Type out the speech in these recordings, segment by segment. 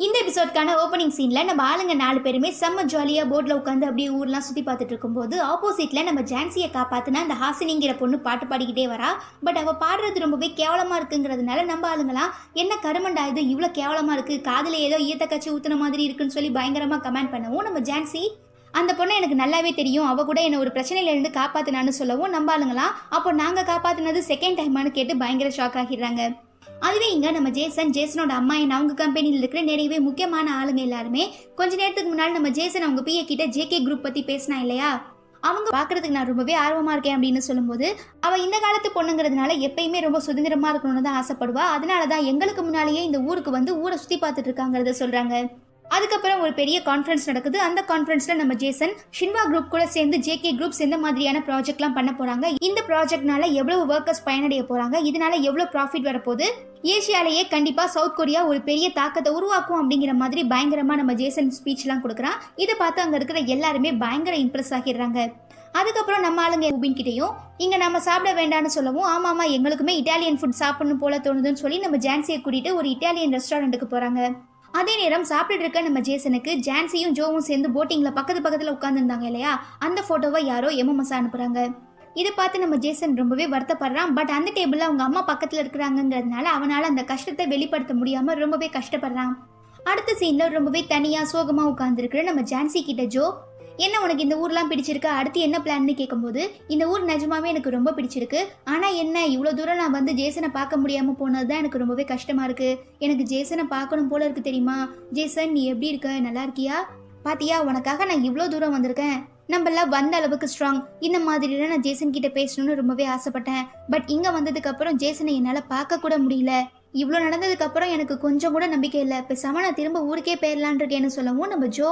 இந்த எபிசோட்கான ஓப்பனிங் சீன்ல நம்ம ஆளுங்க 4 பேருமே செம்ம ஜாலியா போர்ட்ல உட்காந்து அப்படியே ஊர்லாம் சுத்தி பார்த்துட்டு இருக்கும்போது ஆப்போசிட்ல நம்ம ஜான்சியை காப்பாத்தினா அந்த ஹாசினிங்கிற பொண்ணு பாட்டு பாடிக்கிட்டே வரா. பட் அவ பாடுறது ரொம்பவே கேவலமா இருக்குங்கிறதுனால நம்ம ஆளுங்களாம் என்ன கருமண்டா இது இவ்வளோ கேவலமா இருக்கு, காதுல ஏதோ ஈத்த கட்சி ஊத்துன மாதிரி இருக்குன்னு சொல்லி பயங்கரமா கமெண்ட் பண்ணவும் நம்ம ஜான்சி அந்த பொண்ணை எனக்கு நல்லாவே தெரியும், அவ கூட என்ன ஒரு பிரச்சனையில இருந்து காப்பாத்தினான்னு சொல்லவும் நம்ம ஆளுங்களாம் அப்போ நாங்க காப்பாத்தினது செகண்ட் டைமானு கேட்டு பயங்கர ஷாக் ஆகிடுறாங்க. அதுவே இங்க நம்ம ஜேசனோட அம்மா அவங்க கம்பெனியில் இருக்கிற நிறையவே முக்கியமான ஆளுங்க எல்லாருமே கொஞ்ச நேரத்துக்கு முன்னாடி நம்ம ஜேசன் அவங்க பிஏ கிட்ட ஜேகே குரூப் பத்தி பேசினா இல்லையா, அவங்க பாக்குறதுக்கு நான் ரொம்பவே ஆர்வமா இருக்கேன் அப்படின்னு சொல்லும்போது அவ இந்த காலத்து பொண்ணுங்கிறதுனால எப்பயுமே ரொம்ப சுதந்திரமா இருக்கணும்னு தான் ஆசைப்படுவா. அதனாலதான் எங்களுக்கு முன்னாலேயே இந்த ஊருக்கு வந்து ஊரை சுத்தி பார்த்துட்டு இருக்காங்கிறத சொல்றாங்க. அதுக்கப்புறம் ஒரு பெரிய கான்ஃபரன்ஸ் நடக்குது. அந்த கான்ஃபரன்ஸ்ல நம்ம ஜேசன் ஷின்வா குரூப் கூட சேர்ந்து ஜேகே குரூப்ஸ் எந்த மாதிரியான ப்ராஜெக்ட்லாம் பண்ண போறாங்க, இந்த ப்ராஜெக்ட்னால எவ்வளவு ஒர்க்கர்ஸ் பயனடைய போறாங்க, இதனால எவ்வளவு ப்ராஃபிட் வரப்போகுது, ஏசியாலேயே கண்டிப்பா சவுத் கொரியா ஒரு பெரிய தாக்கத்தை உருவாக்கும் அப்படிங்கிற மாதிரி பயங்கரமா நம்ம ஜேசன் ஸ்பீச்லாம் கொடுக்குறான். இதை பார்த்து அங்க இருக்கிற எல்லாருமே பயங்கர இம்ப்ரெஸ் ஆகிடுறாங்க. அதுக்கப்புறம் நம்ம ஆளுங்க ரூபின் கிட்டையும் இங்க நம்ம சாப்பிட வேண்டாம்னு சொல்லவும் ஆமாமா எங்களுக்குமே இட்டாலியன் ஃபுட் சாப்பிடணும் போல தோணுதுன்னு சொல்லி நம்ம ஜான்சியை கூட்டிட்டு ஒரு இட்டாலியன் ரெஸ்டாரண்ட்டுக்கு போறாங்க. அதே நேரம் சாப்பிட்டு இருக்க நம்ம ஜேசனுக்கு ஜான்சியும் ஜோவும் சேர்ந்து போட்டிங்ல பக்கத்துல உட்கார்ந்துருந்தாங்க இல்லையா, அந்த போட்டோவை யாரோ எம்எம்எஸ் அனுப்புறாங்க. இதை பார்த்து நம்ம ஜேசன் ரொம்பவே வருத்தப்படுறான். பட் அந்த டேபிள்ல அவங்க அம்மா பக்கத்துல இருக்கிறாங்கிறதுனால அவனால அந்த கஷ்டத்தை வெளிப்படுத்த முடியாம ரொம்பவே கஷ்டப்படுறான். அடுத்த சீன்ல ரொம்பவே தனியா சோகமா உட்கார்ந்துருக்கிற நம்ம ஜான்சி கிட்ட ஜோ என்ன உனக்கு இந்த ஊர்லாம் பிடிச்சிருக்கா, அடுத்து என்ன பிளான்னு கேட்கும்போது இந்த ஊர் நிஜமாவே எனக்கு ரொம்ப பிடிச்சிருக்கு, ஆனா என்ன இவ்வளோ தூரம் நான் வந்து ஜேசனை பார்க்க முடியாம போனதுதான் எனக்கு ரொம்பவே கஷ்டமா இருக்கு, எனக்கு ஜேசனை பார்க்கணும் போல இருக்கு தெரியுமா, ஜேசன் நீ எப்படி இருக்க, நல்லா இருக்கியா, பாத்தியா உனக்காக நான் இவ்வளோ தூரம் வந்திருக்கேன், நம்மளாம் வந்த அளவுக்கு ஸ்ட்ராங், இந்த மாதிரி நான் ஜேசன் கிட்ட பேசணும்னு ரொம்பவே ஆசைப்பட்டேன். பட் இங்க வந்ததுக்கு அப்புறம் ஜேசனை என்னால பார்க்க கூட முடியல, இவ்வளோ நடந்ததுக்கு அப்புறம் எனக்கு கொஞ்சம் கூட நம்பிக்கை இல்லை, பேசாம நான் திரும்ப ஊருக்கே போயிடலான் இருக்கேன்னு சொல்லவும் நம்ம ஜோ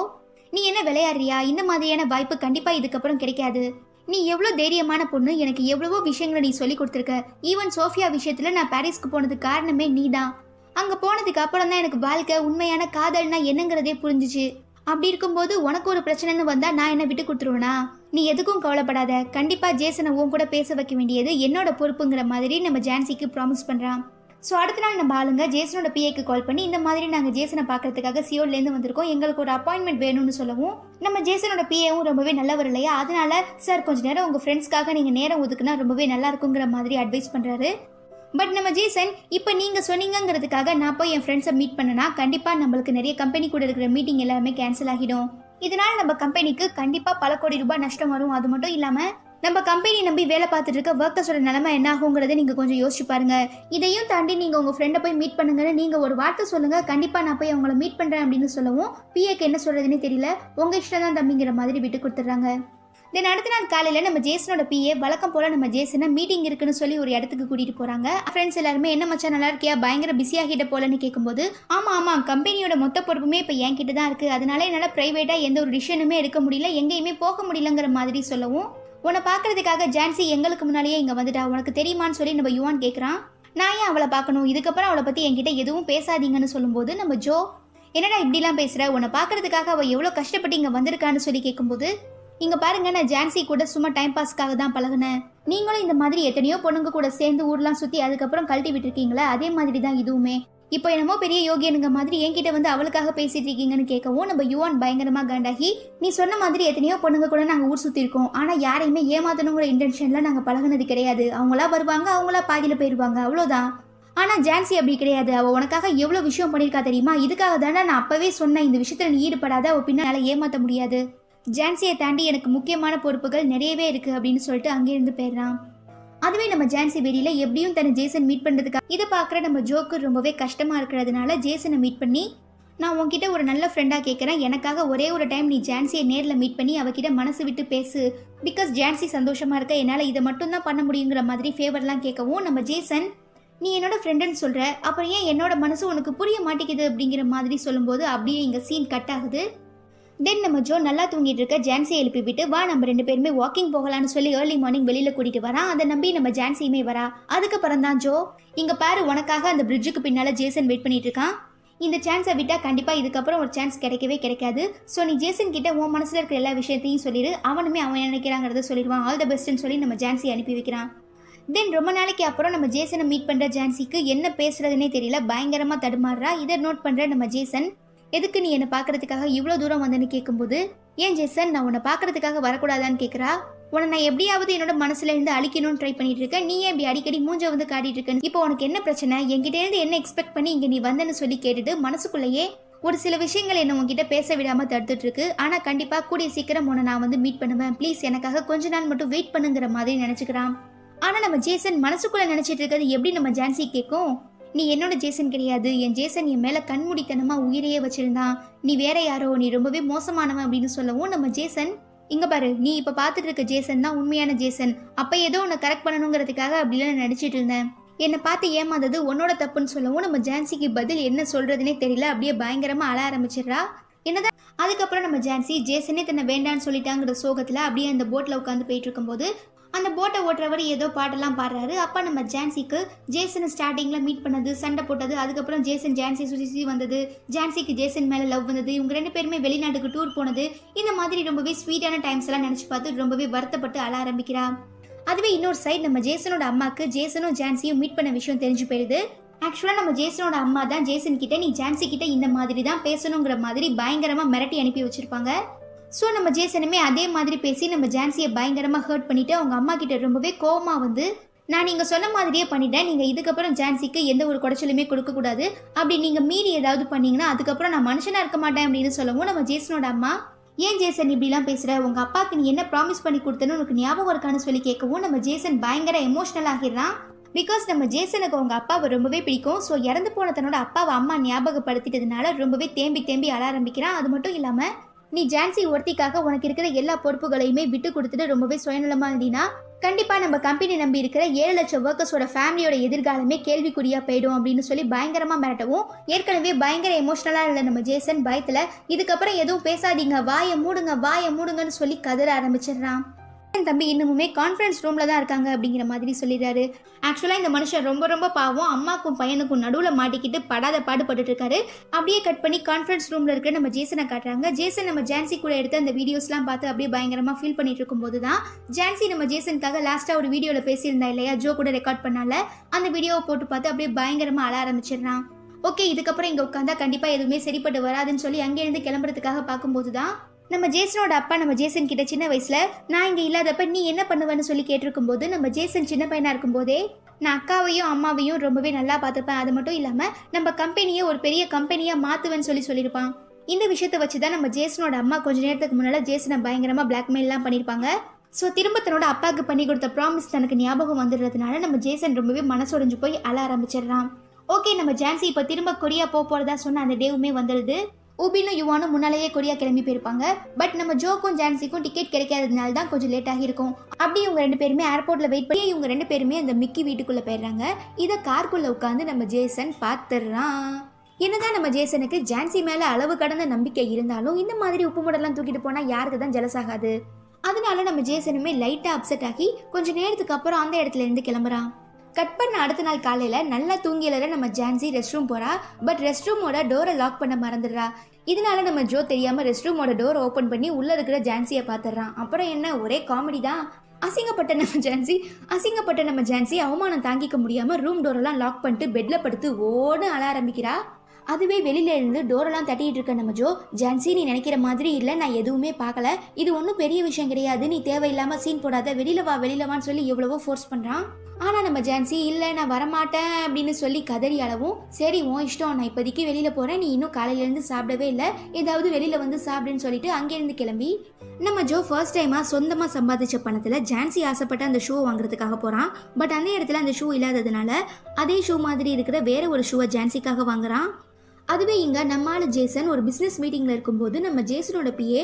நீ என்ன விளையாடுறியா, இந்த மாதிரியான வாய்ப்பு கண்டிப்பா இதுக்கப்புறம் கிடைக்காது, நீ எவ்வளவு தைரியமான பொண்ணு, எனக்கு எவ்வளவோ விஷயங்களை நீ சொல்லி கொடுத்துருக்க, ஈவன் சோஃபியா விஷயத்துல நான் பாரிஸ்க்கு போனதுக்கு காரணமே நீ தான், அங்க போனதுக்கு அப்புறம் தான் எனக்கு வாழ்க்கை உண்மையான காதல்னா என்னங்கிறதே புரிஞ்சிச்சு, அப்படி இருக்கும்போது உனக்கு ஒரு பிரச்சனைன்னு வந்தா நான் என்ன விட்டு கொடுத்துருவேனா, நீ எதுக்கும் கவலைப்படாத, கண்டிப்பா ஜேசனை உன் கூட பேச வைக்க வேண்டியது என்னோட பொறுப்புங்கிற மாதிரி நம்ம ஜான்சிக்கு ப்ராமிஸ் பண்றான். ஸோ அடுத்த நாள் நம்ம ஆளுங்க ஜேசனோட பிஏக்கு கால் பண்ணி இந்த மாதிரி நாங்கள் ஜேசனை பார்க்கறதுக்காக சியோட்லேருந்து வந்திருக்கோம், எங்களுக்கு ஒரு அப்பாயின்மெண்ட் வேணும்னு சொல்லவும் நம்ம ஜேசனோட பிஏவும் ரொம்பவே நல்லவர் இல்லையா, அதனால சார் கொஞ்ச நேரம் உங்கள் ஃப்ரெண்ட்ஸ்க்காக நீங்கள் நேரம் ஒதுக்குனா ரொம்பவே நல்லா இருக்குங்கிற மாதிரி அட்வைஸ் பண்ணுறாரு. பட் நம்ம ஜேசன் இப்போ நீங்கள் சொன்னீங்கிறதுக்காக நான் போய் என் ஃப்ரெண்ட்ஸை மீட் பண்ணனா கண்டிப்பாக நம்மளுக்கு நிறைய கம்பெனி கூட இருக்கிற மீட்டிங் எல்லாமே கேன்சல் ஆகிடும், இதனால் நம்ம கம்பெனிக்கு கண்டிப்பாக பல கோடி ரூபாய் நஷ்டம் வரும், அது மட்டும் இல்லாமல் நம்ம கம்பெனி நம்பி வேலை பார்த்துட்டு இருக்க ஒர்க்கர்ஸோட நிலைமை என்ன ஆகுங்கிறத நீங்க கொஞ்சம் யோசிச்சு பாருங்க, இதையும் தாண்டி நீங்க உங்க ஃப்ரெண்டை போய் மீட் பண்ணுங்கன்னு நீங்க ஒரு வார்த்தை சொல்லுங்க, கண்டிப்பா நான் போய் அவங்கள மீட் பண்றேன் அப்படின்னு சொல்லவும் பிஏக்கு என்ன சொல்றதுன்னு தெரியல, உங்க இஷ்டம் தான் தம்பிங்கிற மாதிரி விட்டு கொடுத்துட்றாங்க. தென் அடுத்த நாள் காலையில நம்ம ஜேசனோட பிஏ வழக்கம் போல நம்ம ஜேசனை மீட்டிங் இருக்குன்னு சொல்லி ஒரு இடத்துக்கு கூட்டிட்டு போறாங்க. ஃப்ரெண்ட்ஸ் எல்லாருமே என்ன மச்சான் நல்லா இருக்கியா, பயங்கர பிஸியாகிட்ட போலன்னு கேட்கும்போது ஆமா கம்பெனியோட மொத்த பொறுப்புமே இப்போ என்கிட்ட தான் இருக்கு, அதனால என்னால பிரைவேட்டா எந்த ஒரு டிசிஷனுமே எடுக்க முடியல, எங்கேயுமே போக முடியலங்கிற மாதிரி சொல்லவும் உன்னை பார்க்கறதுக்காக ஜான்சி எங்களுக்கு முன்னாலேயே இங்கே வந்துட்டா, உனக்கு தெரியுமான்னு சொல்லி நம்ம யுவான் கேட்குறான். நான் ஏன் அவளை பார்க்கணும், இதுக்கப்புறம் அவளை பற்றி என்கிட்ட எதுவும் பேசாதீங்கன்னு சொல்லும்போது நம்ம ஜோ என்னடா இப்படிலாம் பேசுகிற, உன்னை பார்க்கறதுக்காக அவள் எவ்வளோ கஷ்டப்பட்டு இங்கே வந்திருக்கான்னு சொல்லி கேட்கும்போது இங்கே பாருங்க நான் ஜான்சி கூட சும்மா டைம் பாஸ்க்காக தான் பழகினேன், நீங்களும் இந்த மாதிரி எத்தனையோ பொண்ணுங்க கூட சேர்ந்து ஊர்லாம் சுற்றி அதுக்கப்புறம் கழட்டி விட்டுருக்கீங்களே, அதே மாதிரி தான் இதுவுமே, இப்போ என்னமோ பெரிய யோகியனுங்க மாதிரி என்கிட்ட வந்து அவளுக்காக பேசிட்டு இருக்கீங்கன்னு கேட்கவும் நம்ம யுவான் பயங்கரமா காண்டாகி நீ சொன்ன மாதிரி எத்தனையோ பொண்ணுங்க கூட நாங்கள் ஊர் சுற்றி இருக்கோம், ஆனால் யாரையுமே ஏமாத்தணுங்கிற இன்டென்ஷன்ல நாங்கள் பழகினது கிடையாது, அவங்களா வருவாங்க அவங்களா பாதியில் போயிடுவாங்க அவ்வளோதான், ஆனால் ஜான்சி அப்படி கிடையாது, அவள் உனக்காக எவ்வளோ விஷயம் பண்ணியிருக்கா தெரியுமா, இதுக்காக தானே நான் அப்பவே சொன்னேன் இந்த விஷயத்துல நீ ஈடுபடாத, அவள் பின்னால ஏமாற்ற முடியாது, ஜான்சியை தாண்டி எனக்கு முக்கியமான பொறுப்புகள் நிறையவே இருக்கு அப்படின்னு சொல்லிட்டு அங்கேருந்து போயிடுறான். அதுவே நம்ம ஜான்சி வெளியில எப்படியும் தன்னை ஜேசன் மீட் பண்றதுக்காக இதை பார்க்குற நம்ம ஜோக்கு ரொம்பவே கஷ்டமா இருக்கிறதுனால ஜேசனை மீட் பண்ணி நான் உன்கிட்ட ஒரு நல்ல ஃப்ரெண்டா கேட்குறேன், எனக்காக ஒரே ஒரு டைம் நீ ஜான்சியை நேரில் மீட் பண்ணி அவகிட்ட மனசு விட்டு பேசு, பிகாஸ் ஜான்சி சந்தோஷமா இருக்க என்னால் இதை மட்டும் தான் பண்ண முடியுங்கிற மாதிரி ஃபேவர்லாம் கேட்கவும் நம்ம ஜேசன் நீ என்னோட ஃப்ரெண்டுன்னு சொல்ற, அப்புறம் ஏன் என்னோட மனசு உனக்கு புரிய மாட்டேங்குது அப்படிங்கிற மாதிரி சொல்லும்போது அப்படியே இங்க சீன் கட் ஆகுது. தென் நம்ம ஜோ நல்லா தூங்கிட்டு இருக்க ஜான்சியை எழுப்பி விட்டு வா நம்ம 2 பேருமே வாக்கிங் போகலான்னு சொல்லி ஏர்லி மார்னிங் வெளியில கூட்டிட்டு வரான். அதை நம்பி நம்ம ஜான்சியுமே வரா. அதுக்கப்புறம் தான் ஜோ இங்க பாரு உனக்காக அந்த பிரிட்ஜுக்கு பின்னால ஜேசன் வெயிட் பண்ணிட்டு இருக்கான், இந்த சான்ஸை விட்டா கண்டிப்பா இதுக்கப்புறம் ஒரு சான்ஸ் கிடைக்கவே கிடைக்காது, ஸோ நீ ஜேசன் கிட்ட உன் மனசுல இருக்கிற எல்லா விஷயத்தையும் சொல்லிடு, அவனுமே அவன் நினைக்கிறாங்கிறத சொல்லிடுவான், ஆல் த பெஸ்ட்னு சொல்லி நம்ம ஜான்சி அனுப்பி வைக்கிறான். தென் ரொம்ப நாளைக்கு அப்புறம் நம்ம ஜேசனை மீட் பண்ற ஜான்சிக்கு என்ன பேசுறதுன்னே தெரியல, பயங்கரமா தடுமாறுறா. இதை நோட் பண்ற நம்ம ஜேசன் எதுக்கு நீ என்னை பார்க்கறதுக்காக இவ்வளோ தூரம் வந்தேன்னு கேட்கும்போது, ஏன் ஜேசன் நான் உன்னை பார்க்கறதுக்காக வரக்கூடாதான்னு கேட்குறா. உன்னை நான் எப்படியாவது என்னோட மனசுல இருந்து அழிக்கணும்னு ட்ரை பண்ணிட்டு இருக்கேன், நீ ஏன் இப்படி அடிக்கடி மூஞ்ச வந்து காட்டிட்டு இருக்கேன், இப்போ உனக்கு என்ன பிரச்சனை, என்கிட்ட இருந்து என்ன எக்ஸ்பெக்ட் பண்ணி இங்க நீ வந்தேன்னு சொல்லி கேட்டுட்டு மனசுக்குள்ளேயே ஒரு சில விஷயங்கள் என்ன உன்கிட்ட பேச விடாம தடுத்துட்டு இருக்கு. ஆனா கண்டிப்பா கூடிய சீக்கிரம் உன்னை நான் வந்து மீட் பண்ணுவேன், ப்ளீஸ் எனக்காக கொஞ்ச நாள் மட்டும் வெயிட் பண்ணுங்கிற மாதிரி நினைச்சுக்கிறான். ஆனா நம்ம ஜேசன் மனசுக்குள்ள நினைச்சிட்டு இருக்கிறது எப்படி நம்ம ஜான்சி கேட்கும், நீ என்னோட ஜேசன் கிடையாது, என் ஜேசன் என் மேல கண்மூடித்தனமா உயிரையே வச்சிருந்தான், நீ வேற யாரோ, நீ ரொம்பவே மோசமானவன் அப்படின்னு சொல்லவும் நம்ம ஜேசன், இங்க பாரு நீ இப்ப பாத்துட்டு இருக்க ஜேசன் தான் உண்மையான ஜேசன், அப்ப ஏதோ உன்னை கரெக்ட் பண்ணணுங்கிறதுக்காக அப்படிலாம் நடிச்சிட்டு இருந்தேன், என்னை பார்த்து ஏமாந்தது உன்னோட தப்புன்னு சொல்லவும் நம்ம ஜான்சிக்கு பதில் என்ன சொல்றதுனே தெரியல, அப்படியே பயங்கரமா அழ ஆரம்பிச்சிடுறா. என்னதான் அதுக்கப்புறம் நம்ம ஜான்சி ஜேசனே தன்னை வேண்டான்னு சொல்லிட்டாங்கிற சோகத்துல அப்படியே அந்த போட்ல உட்காந்து போயிட்டு இருக்கும்போது அந்த போட்டை ஓட்டுறவர் ஏதோ பாட்டெல்லாம் பாடுறாரு. அப்ப நம்ம ஜான்சிக்கு ஜேசனை ஸ்டார்டிங்ல மீட் பண்ணது, சண்டை போட்டது, அதுக்கப்புறம் ஜேசன் ஜான்சி சுசி வந்தது, ஜான்சிக்கு ஜேசன் மேல லவ் வந்தது, இவங்க 2 பேருமே வெளிநாட்டுக்கு டூர் போனது, இந்த மாதிரி ரொம்பவே ஸ்வீட்டான டைம்ஸ் எல்லாம் நினைச்சு பார்த்து ரொம்பவே வருத்தப்பட்டு அழ ஆரம்பிக்கிறா. அதுவே இன்னொரு சைடு நம்ம ஜேசனோட அம்மாக்கு ஜேசனும் ஜான்சியும் மீட் பண்ண விஷயம் தெரிஞ்சு போயிடுது. ஆக்சுவலா நம்ம ஜேசனோட அம்மா தான் ஜேசன் கிட்ட நீ ஜான்சி கிட்ட இந்த மாதிரி தான் பேசணுங்கிற மாதிரி பயங்கரமா மிரட்டி அனுப்பி வச்சிருப்பாங்க. ஸோ நம்ம ஜேசனுமே அதே மாதிரி பேசி நம்ம ஜான்சியை பயங்கரமா ஹர்ட் பண்ணிட்டு அவங்க அம்மா கிட்ட ரொம்பவே கோவமா வந்து, நான் நீங்க சொன்ன மாதிரியே பண்ணிட்டேன், நீங்க இதுக்கப்புறம் ஜான்சிக்கு எந்த ஒரு குடைச்சலுமே கொடுக்க கூடாது, அப்படி நீங்க மீறி ஏதாவது பண்ணீங்கன்னா அதுக்கப்புறம் நான் மனுஷனா இருக்க மாட்டேன் அப்படின்னு சொல்லவும் நம்ம ஜேசனோட அம்மா, ஏன் ஜேசன் இப்படிலாம் பேசுற, உங்க அப்பாவுக்கு நீ என்ன ப்ராமிஸ் பண்ணி கொடுத்தன்னு உனக்கு ஞாபகம் இருக்கான்னு சொல்லி கேட்கவும் நம்ம ஜேசன் பயங்கர எமோஷனல் ஆகிடுறான். பிகாஸ் நம்ம ஜேசனுக்கு அவங்க அப்பாவை ரொம்பவே பிடிக்கும். ஸோ இறந்து போன தன்னோட அப்பாவை அம்மா ஞாபகப்படுத்திட்டதுனால ரொம்பவே தேம்பி தேம்பி அழ ஆரம்பிக்கிறான். அது மட்டும் இல்லாம நீ ஜான்சி ஒருத்திக்காக உனக்கு இருக்கிற எல்லா பொறுப்புகளையுமே விட்டு கொடுத்துட்டு ரொம்பவே சுயநலமா இருந்தீங்கன்னா கண்டிப்பா நம்ம கம்பெனி நம்பி இருக்கிற 7 லட்சம் ஒர்க்கர்ஸோட ஃபேமிலியோட எதிர்காலமே கேள்விக்குறியா போயிடும் அப்படின்னு சொல்லி பயங்கரமா மிரட்டவும், ஏற்கனவே பயங்கர எமோஷனலா இல்ல நம்ம ஜேசன் பயத்துல இதுக்கப்புறம் எதுவும் பேசாதீங்க, வாயை மூடுங்கன்னு சொல்லி கதற ஆரம்பிச்சிடுறான். தம்பி இன்னுமே கான்ஃபரன்ஸ் ரூம்ல தான் இருக்காங்க அப்படிங்கிற மாதிரி சொல்லிடுறாரு. ஆக்சுவலா இந்த மனுஷன் ரொம்ப ரொம்ப பாவம், அம்மாக்கும் பையனுக்கும் நடுவுல மாட்டிக்கிட்டு படாத பாடுபட்டு இருக்காரு. அப்படியே கட் பண்ணி கான்ஃபரன்ஸ் ரூம்ல இருக்க நம்ம ஜேசனை காட்டுறாங்க. ஜேசன் நம்ம ஜான்சி கூட எடுத்து அந்த வீடியோஸ்லாம் பார்த்து அப்படியே பயங்கரமா ஃபீல் பண்ணிட்டு இருக்கும் போது தான் ஜான்சி நம்ம ஜேசனுக்காக லாஸ்டா ஒரு வீடியோல பேசியிருந்தா இல்லையா, ஜோ கூட ரெக்கார்ட் பண்ணால, அந்த வீடியோவை போட்டு பார்த்து அப்படியே பயங்கரமா அழ ஆரம்பிச்சிடுறான். ஓகே இதுக்கப்புறம் இங்க உட்காந்தா கண்டிப்பா எதுவுமே சரிப்பட்டு வராதுன்னு சொல்லி அங்கே இருந்து கிளம்புறதுக்காக பார்க்கும்போது தான் நம்ம ஜேசனோட அப்பா நம்ம ஜேசன் கிட்ட சின்ன வயசுல நான் இங்க இல்லாதப்ப நீ என்ன பண்ணுவேன்னு சொல்லி கேட்டிருக்கும் போது நம்ம ஜேசன் சின்ன பையனா இருக்கும் போதே நான் அக்காவையும் அம்மாவையும் ரொம்பவே நல்லா பார்த்துப்பேன், அது மட்டும் இல்லாம நம்ம கம்பெனியை ஒரு பெரிய கம்பெனியா மாத்துவேன்னு சொல்லியிருப்பான். இந்த விஷயத்தை வச்சுதான் நம்ம ஜேசனோட அம்மா கொஞ்ச நேரத்துக்கு முன்னால ஜேசனை பயங்கரமா பிளாக்மெயில் எல்லாம் பண்ணிருப்பாங்க. ஸோ திரும்ப தன்னோட அப்பாவுக்கு பண்ணி கொடுத்த ப்ராமிஸ் தனக்கு ஞாபகம் வந்துடுறதுனால நம்ம ஜேசன் ரொம்பவே மனசுடைஞ்சு போய் அழ ஆரம்பிச்சிடுறான். ஓகே நம்ம ஜான்சி இப்போ திரும்ப கொரியா போறதா சொன்ன அந்த டேவுமே வந்துடுது. ஊபினும் யுவானும் முன்னாலேயே கொரியா கிளம்பி போயிருப்பாங்க. பட் நம்ம ஜோக்கும் ஜான்சிக்கும் டிக்கெட் கிடைக்காததுனால தான் கொஞ்சம் லேட் ஆகியிருக்கும். அப்படி இவங்க 2 பேருமே ஏர்போர்ட்ல வெயிட் பண்ணி இவங்க 2 பேருமே அந்த மிக்கி வீட்டுக்குள்ள போயிடுறாங்க. இதை கார்க்குள்ள உட்காந்து நம்ம ஜேசன் பார்த்துடுறான். என்னதான் நம்ம ஜேசனுக்கு ஜான்சி மேல அளவு கடந்த நம்பிக்கை இருந்தாலும் இந்த மாதிரி உப்பு மூடெல்லாம் தூக்கிட்டு போனா யாருக்கு தான் ஜெலஸ் ஆகாது. அதனால நம்ம ஜேசனுமே லைட்டா அப்செட் ஆகி கொஞ்ச நேரத்துக்கு அப்புறம் அந்த இடத்துல இருந்து கிளம்புறான். கட் பண்ண அடுத்த நாள் காலையில நல்லா தூங்கியல நம்ம ஜான்சி ரெஸ்ட் ரூம் போறா. பட் ரெஸ்ட் ரூமோட டோரை லாக் பண்ண மறந்துடுறா. இதனால நம்ம ஜோ தெரியாம ரெஸ்ட் ரூமோட டோரை ஓபன் பண்ணி உள்ள இருக்கிற ஜான்சியை பாத்துறான். அப்புறம் என்ன ஒரே காமெடி தான். அசிங்கப்பட்ட நம்ம ஜான்சி அவமானம் தாங்கிக்க முடியாம ரூம் டோரெல்லாம் லாக் பண்ணிட்டு பெட்ல படுத்து ஓடு அழ ஆரம்பிக்கிறா. அதுவே வெளியில இருந்து டோரெல்லாம் தட்டிட்டு இருக்க நம்ம ஜோ, ஜான்சி நீ நினைக்கிற மாதிரி இல்ல, நான் எதுவுமே பார்க்கல, இது ஒன்றும் பெரிய விஷயம் கிடையாது, நீ தேவையில்லாம சீன் போடாத, வெளியில வான்னு சொல்லி எவ்வளவோ ஃபோர்ஸ் பண்றான். ஆனா நம்ம ஜான்சி இல்ல நான் வரமாட்டேன் அப்படின்னு சொல்லி கதறி அளவும், சரி உன் இஷ்டம், நான் இப்போதைக்கு வெளியில போறேன், நீ இன்னும் காலையில இருந்து சாப்பிடவே இல்லை, ஏதாவது வெளியில வந்து சாப்பிடுன்னு சொல்லிட்டு அங்கிருந்து கிளம்பி நம்ம ஜோ ஃபர்ஸ்ட் டைமா சொந்தமா சம்பாதிச்ச பணத்துல ஜான்சி ஆசைப்பட்ட அந்த ஷூ வாங்குறதுக்காக போறான். பட் அந்த இடத்துல அந்த ஷூ இல்லாததுனால அதே ஷூ மாதிரி இருக்கிற வேற ஒரு ஷூவை ஜான்சிக்காக வாங்குறான். அதுவே இங்க நம்மால ஜேசன் ஒரு பிசினஸ் மீட்டிங்ல இருக்கும்போது நம்ம ஜேசனோட பிஏ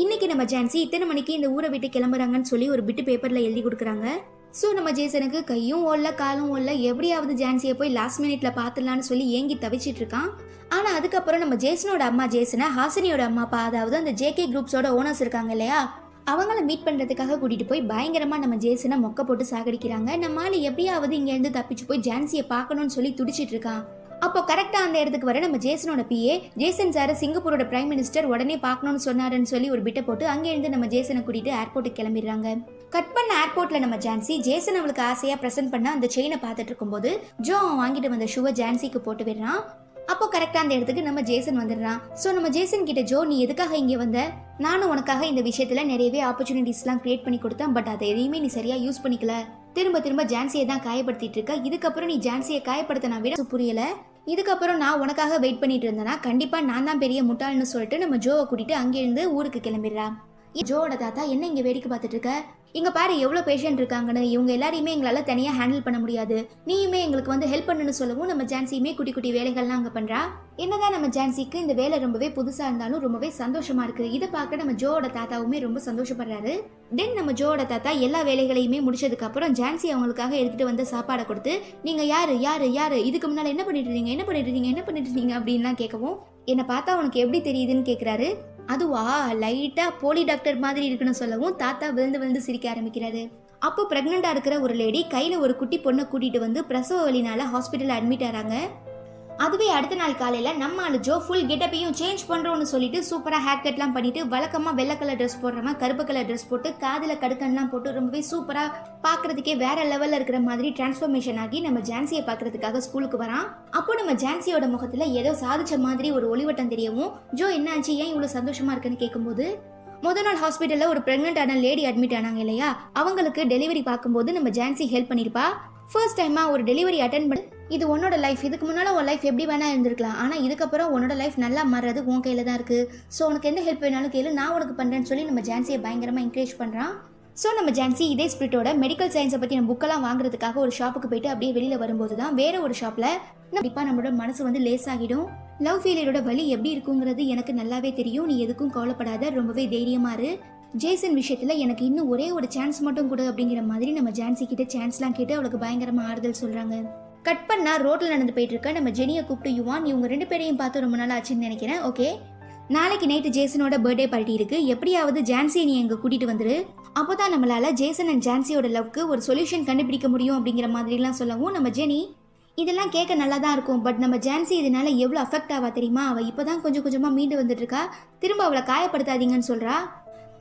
இன்னைக்கு நம்ம ஜான்சி இத்தனை மணிக்கு இந்த ஊரை விட்டு கிளம்புறாங்கன்னு சொல்லி ஒரு பிட்டு பேப்பர்ல எழுதி கொடுக்குறாங்க. ஸோ நம்ம ஜேசனுக்கு கையும் ஓடல காலும் ஓடல, எப்படியாவது ஜான்சியை போய் லாஸ்ட் மினிட்ல பாத்துடலான்னு சொல்லி ஏங்கி தவிச்சிட்டு இருக்கான். ஆனா அதுக்கப்புறம் நம்ம ஜேசனோட அம்மா ஜேசனை ஹாசினியோட அம்மா அப்பா, அதாவது அந்த ஜேகே குரூப்ஸோட ஓனர்ஸ் இருக்காங்க இல்லையா, அவங்கள மீட் பண்றதுக்காக கூட்டிட்டு போய் பயங்கரமா நம்ம ஜேசனை மொக்க போட்டு சாகடிக்கிறாங்க. நம்மால எப்படியாவது இங்க இருந்து தப்பிச்சு போய் ஜான்சியை பார்க்கணும்னு சொல்லி துடிச்சிட்டு இருக்கான். அப்போ கரெக்டா அந்த இடத்துக்கு வர நம்ம ஜேசனோட பிஏ, ஜேசன் சார் சிங்கப்பூரோட பிரைம் மினிஸ்டர் உடனே பார்க்கணும்னு சொன்னாருன்னு சொல்லி ஒரு பிட்டை போட்டு அங்கே இருந்து நம்ம ஜேசனை கூட்டிட்டு ஏர்போர்ட்டுக்கு கிளம்பிடுறாங்க. கட் பண்ண ஏர்போர்ட்ல நம்ம ஜான்சி ஜேசன் அவளுக்கு ஆசையா பிரசன்ட் பண்ண அந்த செயினை பார்த்துட்டு இருக்கும்போது ஜோ அவன் வாங்கிட்டு வந்த ஷூவை ஜான்சிக்கு போட்டு விடுறான். அப்போ கரெக்டா அந்த இடத்துக்கு நம்ம ஜேசன் வந்துடுறான். ஸோ நம்ம ஜேசன் கிட்ட ஜோ நீ எதுக்காக இங்கே வந்த? நானும் உனக்காக இந்த விஷயத்துல நிறையவே ஆப்பர்ச்சுனிட்டிஸ்லாம் கிரியேட் பண்ணி கொடுத்தேன், பட் அதை எதையுமே நீ சரியா யூஸ் பண்ணிக்கல. திரும்ப திரும்ப ஜான்சியை தான் காயப்படுத்திட்டு இருக்க. இதுக்கப்புறம் நீ ஜான்சியை காயப்படுத்தினா விட புரியல. இதுக்கப்புறம் நான் உனக்காக வெயிட் பண்ணிட்டு இருந்தேன்னா கண்டிப்பா நான் தான் பெரிய முட்டாள்னு சொல்லிட்டு நம்ம ஜோவை கூட்டிட்டு அங்கிருந்து ஊருக்கு கிளம்பிடுறா. ஜோவோட தாத்தா என்ன இங்க வேடிக்கை பார்த்துட்டு இருக்க? இங்க பாரு எவ்வளவு பேஷண்ட் இருக்காங்கன்னு, இவங்க எல்லாரையுமே எங்களால தனியா ஹேண்டில் பண்ண முடியாது, நீயுமே எங்களுக்கு வந்து ஹெல்ப் பண்ணுன்னு சொல்லவும் நம்ம ஜான்சியுமே குட்டி குட்டி வேலைகள்லாம் அங்க பண்றா. என்னதான் நம்ம ஜான்சிக்கு இந்த வேலை ரொம்பவே புதுசா இருந்தாலும் ரொம்பவே சந்தோஷமா இருக்கு. இதை பார்க்க நம்ம ஜோவோட தாத்தாவுமே ரொம்ப சந்தோஷப்படுறாரு. தென் நம்ம ஜோவோட தாத்தா எல்லா வேலைகளையுமே முடிச்சதுக்கு அப்புறம் ஜான்சி அவங்களுக்காக எடுத்துட்டு வந்து சாப்பாடை கொடுத்து நீங்க யாரு யாரு யாரு இதுக்கு முன்னால என்ன பண்ணிட்டு இருந்தீங்க என்ன பண்ணிட்டு இருந்தீங்க என்ன பண்ணிட்டு இருந்தீங்க அப்படின்லாம் கேட்கவும் என்னை பார்த்தா உனக்கு எப்படி தெரியுதுன்னு கேட்குறாரு. அதுவா லைட்டா போலி டாக்டர் மாதிரி இருக்குன்னு சொல்லவும் தாத்தா விழுந்து விழுந்து சிரிக்க ஆரம்பிக்கிறாரு. அப்போ பிரெக்னெண்டா இருக்கிற ஒரு லேடி கையில ஒரு குட்டி பொண்ணை கூட்டிட்டு வந்து பிரசவ வலினால ஹாஸ்பிட்டல் அட்மிட் ஆறாங்க. அதுவே அடுத்த நாள் காலையில நம்ம ஆளு ஜோ ஃபுல் கெட்டப்பையும் சேஞ்ச் பண்றோம்னு சொல்லிட்டு சூப்பரா ஹேர் கட்லாம் பண்ணிட்டு வழக்கமா வெள்ளை கலர் ட்ரெஸ் போடுறவன் கருப்பு கலர் ட்ரெஸ் போட்டு காதுல கடுக்கன்லாம் போட்டு ரொம்பவே சூப்பரா பாக்குறதுக்கே வேற லெவல்ல இருக்கிற மாதிரி டிரான்ஸ்ஃபர்மேஷன் ஆகி நம்ம ஜான்சியை பாக்குறதுக்காக ஸ்கூலுக்கு வரான். அப்போ நம்ம ஜான்சியோட முகத்துல ஏதோ சாதிச்ச மாதிரி ஒரு ஒளிவட்டம் தெரியவும் ஜோ என்னாச்சு ஏன் இவ்வளவு சந்தோஷமா இருக்குன்னு கேட்கும்போது முதல் நாள் ஹாஸ்பிட்டல்ல ஒரு பிரெக்னென்டான லேடி அட்மிட் ஆனாங்க இல்லையா, அவங்களுக்கு டெலிவரி பார்க்கும்போது நம்ம ஜான்சி ஹெல்ப் பண்ணிருப்பா. ஃபர்ஸ்ட் டைமா ஒரு டெலிவரி அட்டென்ட் பண்ணி இது உன்னோட லைஃப், இதுக்கு முன்னால உன் லைஃப் எப்படி வேணா இருந்திருக்கலாம், ஆனா இதுக்கப்புறம் உன்னோட லைஃப் நல்லா மாறுறது உன் கையில தான் இருக்கு. ஸோ உனக்கு எந்த ஹெல்ப் வேணாலும் கேளு, நான் உனக்கு பண்றேன்னு சொல்லி நம்ம ஜான்சியை பயங்கரமா என்கரேஜ் பண்றான். ஸோ நம்ம ஜான்சி இதே ஸ்பிரிட்டோட மெடிக்கல் சயின்ஸை பற்றி நம்ம புக்கெல்லாம் வாங்குறதுக்காக ஒரு ஷாப்புக்கு போயிட்டு அப்படியே வெளியில் வரும்போது தான் வேற ஒரு ஷாப்பில் கண்டிப்பாக நம்மளோட மனசு வந்து லேஸ் ஆகிடும். லவ் ஃபெயிலியரோட வலி எப்படி இருக்குங்கிறது எனக்கு நல்லாவே தெரியும், நீ எதுக்கும் கவலைப்படாத, ரொம்பவே தைரியமா இரு. ஜேசன் விஷயத்துல எனக்கு இன்னும் ஒரே ஒரு சான்ஸ் மட்டும் கொடு அப்படிங்கிற மாதிரி நம்ம ஜான்சி கிட்ட சான்ஸ்லாம் கேட்டு அவளுக்கு பயங்கரமா ஆறுதல் சொல்றாங்க. கட் பண்ணா ரோட்ல நடந்து போயிட்டு இருக்க நம்ம ஜெனியை கூப்பிட்டு யுவான் இவங்க 2 பேரையும் பார்த்து ரொம்ப நாள் ஆச்சுன்னு நினைக்கிறேன். ஓகே, நாளைக்கு நைட்டு ஜேசனோட பர்த்டே பார்ட்டி இருக்கு, எப்படியாவது ஜான்சியை நீ எங்க கூட்டிட்டு வந்துரு, அப்போதான் நம்மளால ஜேசன் அண்ட் ஜான்சியோட லவ்க்கு ஒரு சொல்யூஷன் கண்டுபிடிக்க முடியும் அப்படிங்கிற மாதிரிலாம் சொல்லவும் நம்ம ஜெனி இதெல்லாம் கேட்க நல்லா தான் இருக்கும், பட் நம்ம ஜான்சி இதனால எவ்வளோ அஃபெக்ட் ஆவா தெரியுமா, அவள் இப்போதான் கொஞ்சம் கொஞ்சமாக மீண்டு வந்துட்டு இருக்கா, திரும்ப அவளை காயப்படுத்தாதீங்கன்னு சொல்றா.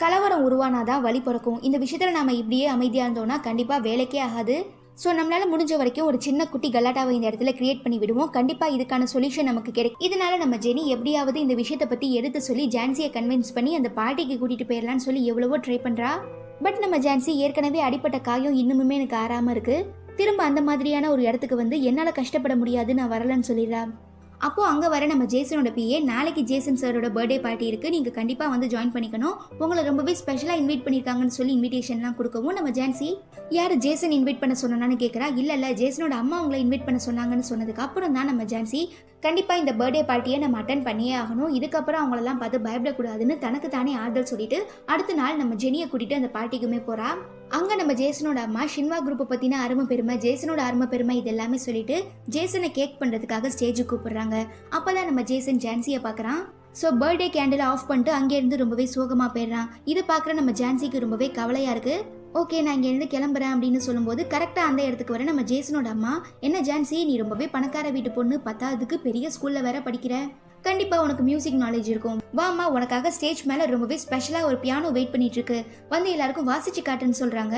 கலவரம் உருவானாதான் வழி பிறக்கும், இந்த விஷயத்தில் நாம இப்படியே அமைதியாக இருந்தோம்னா கண்டிப்பாக வேலைக்கே ஆகாது. ஸோ நம்மளால முடிஞ்ச வரைக்கும் ஒரு சின்ன குட்டி கலாட்டாவை இந்த இடத்துல கிரியேட் பண்ணி விடுவோம், கண்டிப்பாக இதுக்கான சொல்யூஷன் நமக்கு கிடைக்கும். இதனால நம்ம ஜெனி எப்படியாவது இந்த விஷயத்தை பற்றி எடுத்து சொல்லி ஜான்சியை கன்வின்ஸ் பண்ணி அந்த பார்ட்டிக்கு கூட்டிட்டு போயிடலான்னு சொல்லி எவ்வளவோ ட்ரை பண்ணுறா. பட் நம்ம ஜான்சி ஏற்கனவே அடிப்பட்ட காயம் இன்னுமே எனக்கு ஆறாமல் இருக்கு, திரும்ப அந்த மாதிரியான ஒரு இடத்துக்கு வந்து என்னால் கஷ்டப்பட முடியாது, நான் வரலன்னு சொல்லிடுறா. அப்போ அங்கே வர நம்ம ஜேசனோட பிஏ நாளைக்கு ஜேசன் சாரோட பர்த்டே பார்ட்டி இருக்கு, நீங்கள் கண்டிப்பாக வந்து ஜாயின் பண்ணிக்கணும், உங்களை ரொம்பவே ஸ்பெஷலாக இன்வைட் பண்ணியிருக்காங்கன்னு சொல்லி இன்விடேஷன்லாம் கொடுக்கவும் நம்ம ஜான்சி யார் ஜேசன் இன்வைட் பண்ண சொன்னான்னு கேட்குறா. இல்லை ஜேசனோட அம்மா உங்களை இன்வைட் பண்ண சொன்னாங்கன்னு சொன்னதுக்கு அப்புறம் தான் நம்ம ஜான்சி கண்டிப்பாக இந்த பர்த்டே பார்ட்டியை நம்ம அட்டன் பண்ணியே ஆகணும், இதுக்கப்புறம் அவங்களெல்லாம் பார்த்து பயப்படக்கூடாதுன்னு தனக்கு தானே ஆறுதல் சொல்லிட்டு அடுத்த நாள் நம்ம ஜெனியை கூட்டிட்டு அந்த பார்ட்டிக்குமே போறா. அங்க நம்ம ஜேசனோட அம்மா ஷின்வா குரூப்பை பத்தின அருமை பெருமை, ஜேசனோட அருமை பெருமை இது எல்லாமே சொல்லிட்டு ஜேசனை கேக் பண்றதுக்காக ஸ்டேஜுக்கு கூப்பிடுறாங்க. அப்பதான் நம்ம ஜேசன் ஜான்சியை பாக்குறான். ஸோ பர்த்டே கேண்டில் ஆஃப் பண்ணிட்டு அங்கேருந்து ரொம்பவே சோகமா போயிடுறான். இதை பார்க்குற நம்ம ஜான்சிக்கு ரொம்பவே கவலையா இருக்கு. ஓகே நான் இங்கேருந்து கிளம்புறேன் அப்படின்னு சொல்லும்போது கரெக்டாக அந்த இடத்துக்கு வர நம்ம ஜேசனோட அம்மா என்ன ஜான்சி நீ ரொம்பவே பணக்கார வீட்டு பொண்ணு, 10th பெரிய ஸ்கூல்ல வேற படிக்கிற, கண்டிப்பா உனக்கு மியூசிக் நாலேஜ் இருக்கும், வாமா உனக்காக ஸ்டேஜ் மேல ரொம்பவே ஸ்பெஷலா ஒரு பியானோ வெயிட் பண்ணிட்டு இருக்கு, வந்து எல்லாருக்கும் வாசிச்சு காட்டுன்னு சொல்றாங்க.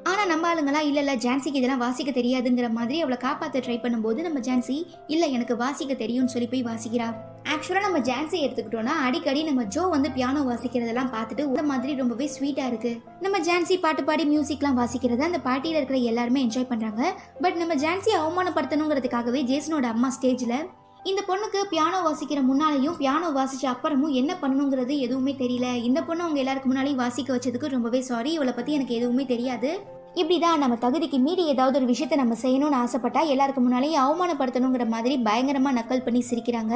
ஆனா நம்ம ஆளுங்களா இல்ல ஜான்சிக்கு இதெல்லாம் வாசிக்க தெரியாதுங்கிற மாதிரி அவளை காப்பாற்ற ட்ரை பண்ணும்போது நம்ம ஜான்சி இல்ல எனக்கு வாசிக்க தெரியும்னு சொல்லி போய் வாசிக்கிறா. ஆக்சுவலா நம்ம ஜான்சி எடுத்துக்கிட்டோம்னா அடிக்கடி நம்ம ஜோ வந்து பியானோ வாசிக்கிறதெல்லாம் பார்த்துட்டு ஒரு மாதிரி ரொம்பவே ஸ்வீட்டா இருக்கு. நம்ம ஜான்சி பாட்டு பாடி மியூசிக்லாம் வாசிக்கிறத அந்த பார்ட்டியில இருக்கிற எல்லாருமே என்ஜாய் பண்றாங்க. பட் நம்ம ஜான்சி அவமானப்படுத்தணுங்கிறதுக்காகவே ஜேசனோட அம்மா ஸ்டேஜ்ல இந்த பொண்ணுக்கு பியானோ வாசிக்கிற முன்னாலேயும் பியானோ வாசிச்ச அப்புறமும் என்ன பண்ணணுங்கிறது எதுவுமே தெரியல, இந்த பொண்ணு அவங்க எல்லாருக்கு முன்னாலேயும் வாசிக்க வச்சதுக்கு ரொம்பவே சாரி, இவளை பத்தி எனக்கு எதுவுமே தெரியாது, இப்படிதான் நம்ம தகுதிக்கு மீறி ஏதாவது ஒரு விஷயத்த நம்ம செய்யணும்னு ஆசைப்பட்டா எல்லாருக்கு முன்னாலேயும் அவமானப்படுத்தணுங்கிற மாதிரி பயங்கரமா நக்கல் பண்ணி சிரிக்கிறாங்க.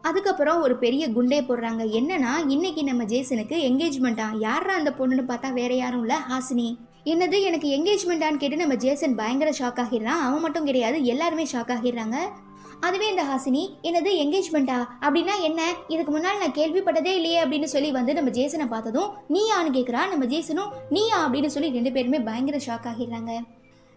அதுக்கப்புறம் ஒரு பெரிய குண்டே போடுறாங்க. என்னன்னா இன்னைக்கு நம்ம ஜேசனுக்கு என்கேஜ்மெண்டா, யாரா அந்த பொண்ணுன்னு பார்த்தா வேற யாரும் இல்ல ஹாசினி. என்னது எனக்கு என்கேஜ்மெண்டான்னு கேட்டு நம்ம ஜேசன் பயங்கர ஷாக் ஆகிடுறான். அவன் மட்டும் கிடையாது எல்லாருமே ஷாக் ஆகிடுறாங்க. அதுவே இந்த ஹாசினி என்னது என்கேஜ்மெண்டா அப்படின்னா என்ன, இதுக்கு முன்னால் நான் கேள்விப்பட்டதே இல்லையே அப்படின்னு சொல்லி வந்து நம்ம ஜேசனை பார்த்ததும் நீயான்னு கேட்குறா. நம்ம ஜேசனும் நீயா அப்படின்னு சொல்லி 2 பேருமே பயங்கர ஷாக் ஆகிடுறாங்க.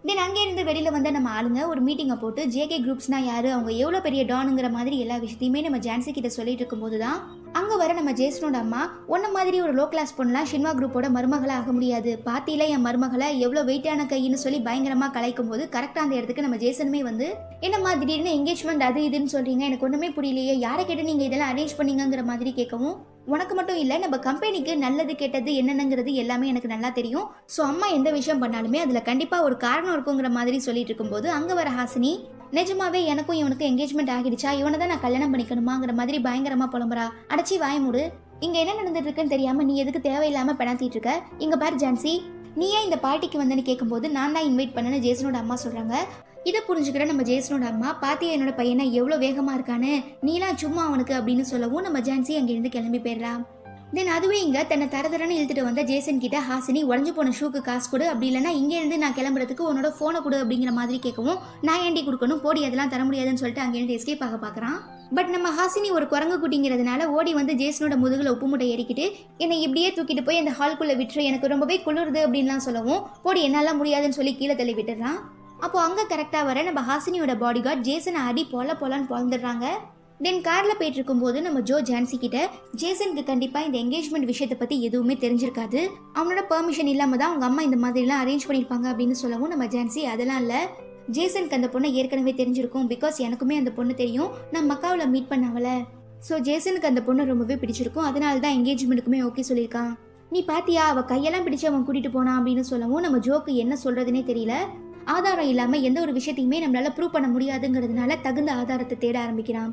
தென் அங்கேருந்து வெளியில் வந்த நம்ம ஆளுங்க ஒரு மீட்டிங்கை போட்டு ஜேகே குரூப்ஸ்னா யாரு, அவங்க எவ்வளோ பெரிய டானுங்கிற மாதிரி எல்லா விஷயத்தையுமே நம்ம ஜான்சி கிட்ட சொல்லிட்டு இருக்கும்போது தான் அங்கே வர நம்ம ஜேசனோட அம்மா, உன்ன மாதிரி ஒரு லோ கிளாஸ் பொண்ணுலாம் ஷின்வா குரூப்போட மருமகளை ஆக முடியாது, பாத்தியில என் மருமகளை எவ்வளோ வெயிட்டான கைன்னு சொல்லி பயங்கரமாக கலைக்கும் போது கரெக்டாக அந்த இடத்துக்கு நம்ம ஜேசனுமே வந்து, என்னம்மா திடீர்னு என்கேஜ்மெண்ட் அது இதுன்னு சொல்றீங்க, எனக்கு ஒன்றுமே புரியலையே, யாரை கேட்டு நீங்கள் இதெல்லாம் அரேஞ்ச் பண்ணீங்கிற மாதிரி கேட்கவும், உனக்கு மட்டும் இல்லை நம்ம கம்பெனிக்கு நல்லது கெட்டது என்னென்னங்கிறது எல்லாமே எனக்கு நல்லா தெரியும். ஸோ அம்மா எந்த விஷயம் பண்ணாலுமே அதில் கண்டிப்பாக ஒரு காரணம் இருக்குங்கிற மாதிரி சொல்லிட்டு இருக்கும்போது அங்கே வர ஹாசினி, நிஜமாவே எனக்கும் இவனுக்கு என்கேஜ்மெண்ட் ஆகிடுச்சா, இவனை தான் நான் கல்யாணம் பண்ணிக்கணுமாங்கிற மாதிரி பயங்கரமாக புலம்புறா. அடைச்சி வாய மூடு, இங்கே என்ன நடந்துட்டு இருக்குன்னு தெரியாம நீ எதுக்கு தேவையில்லாமல் பெணாத்திட்டு இருக்க? இங்கே பாரு ஜான்சி, நீ ஏன் இந்த பார்ட்டிக்கு வந்தேன்னு கேட்கும்போது நான் தான் இன்வைட் பண்ணேன்னு ஜேசனோட அம்மா சொல்கிறாங்க. இதை புரிஞ்சுக்கிற நம்ம ஜேசனோட அம்மா, பாத்தியா என்னோட பையனை எவ்வளோ வேகமாக இருக்கானு, நீலாம் சும்மா அவனுக்கு அப்படின்னு சொல்லவும் நம்ம ஜான்சி அங்கேருந்து கிளம்பி போயிடறா. தென் அதுவே இங்கே தன்னை தரதரன்னு இழுத்துட்டு வந்த ஜேசன் கிட்ட ஹாசினி, உடஞ்சு போன ஷூக்கு காசு கொடு, அப்படி இல்லைன்னா இங்கேருந்து நான் கிளம்புறதுக்கு உன்னோட ஃபோனை கொடு அப்படிங்கிற மாதிரி கேட்கவும், நான் ஏண்டி கொடுக்கணும், போடி அதெல்லாம் தர முடியாதுன்னு சொல்லிட்டு அங்கேருந்து எஸ்கேப் ஆக பார்க்குறான். பட் நம்ம ஹாசினி ஒரு குரங்கு குட்டிங்கிறதுனால ஓடி வந்து ஜேசனோட முதுகில் உப்பு மூட்டை ஏறிக்கிட்டு, என்னை இப்படியே தூக்கிட்டு போய் அந்த ஹால்குள்ளே விட்டுரு, எனக்கு ரொம்பவே குளிருது அப்படின்லாம் சொல்லவும், போடி என்னால் முடியாதுன்னு சொல்லி கீழே தள்ளி விட்டுறான். அப்போ அங்கே கரெக்டாக வர நம்ம ஹாசினியோட பாடி கார்டு ஜேசனை அடி போலான்னு பொழந்துடுறாங்க. தென் காரில் போயிட்டு இருக்கும்போது நம்ம ஜோ ஜான்சி கிட்ட, ஜேசனுக்கு கண்டிப்பாக இந்த என்கேஜ்மெண்ட் விஷயத்தை பற்றி எதுவுமே தெரிஞ்சிருக்காது, அவனோட பெர்மிஷன் இல்லாமல் தான் அவங்க அம்மா இந்த மாதிரிலாம் அரேஞ்ச் பண்ணியிருப்பாங்க அப்படின்னு சொல்லவும் நம்ம ஜான்சி, அதெல்லாம் இல்லை, ஜேசனுக்கு அந்த பொண்ணை ஏற்கனவே தெரிஞ்சிருக்கும், பிகாஸ் எனக்குமே அந்த பொண்ணு தெரியும், நான் மக்காவில் மீட் பண்ணவள, ஸோ ஜேசனுக்கு அந்த பொண்ணு ரொம்பவே பிடிச்சிருக்கும், அதனால தான் என்கேஜ்மெண்ட்டுக்குமே ஓகே சொல்லியிருக்கான். நீ பாத்தியா அவள் கையெல்லாம் பிடிச்சி அவன் கூட்டிகிட்டு போனான் அப்படின்னு சொல்லவும் நம்ம ஜோக்கு என்ன சொல்கிறதுனே தெரியல. ஆதாரம் இல்லாமல் எந்த ஒரு விஷயத்தையுமே நம்மளால ப்ரூவ் பண்ண முடியாதுங்கிறதுனால தகுந்த ஆதாரத்தை தேட ஆரம்பிக்கிறான்.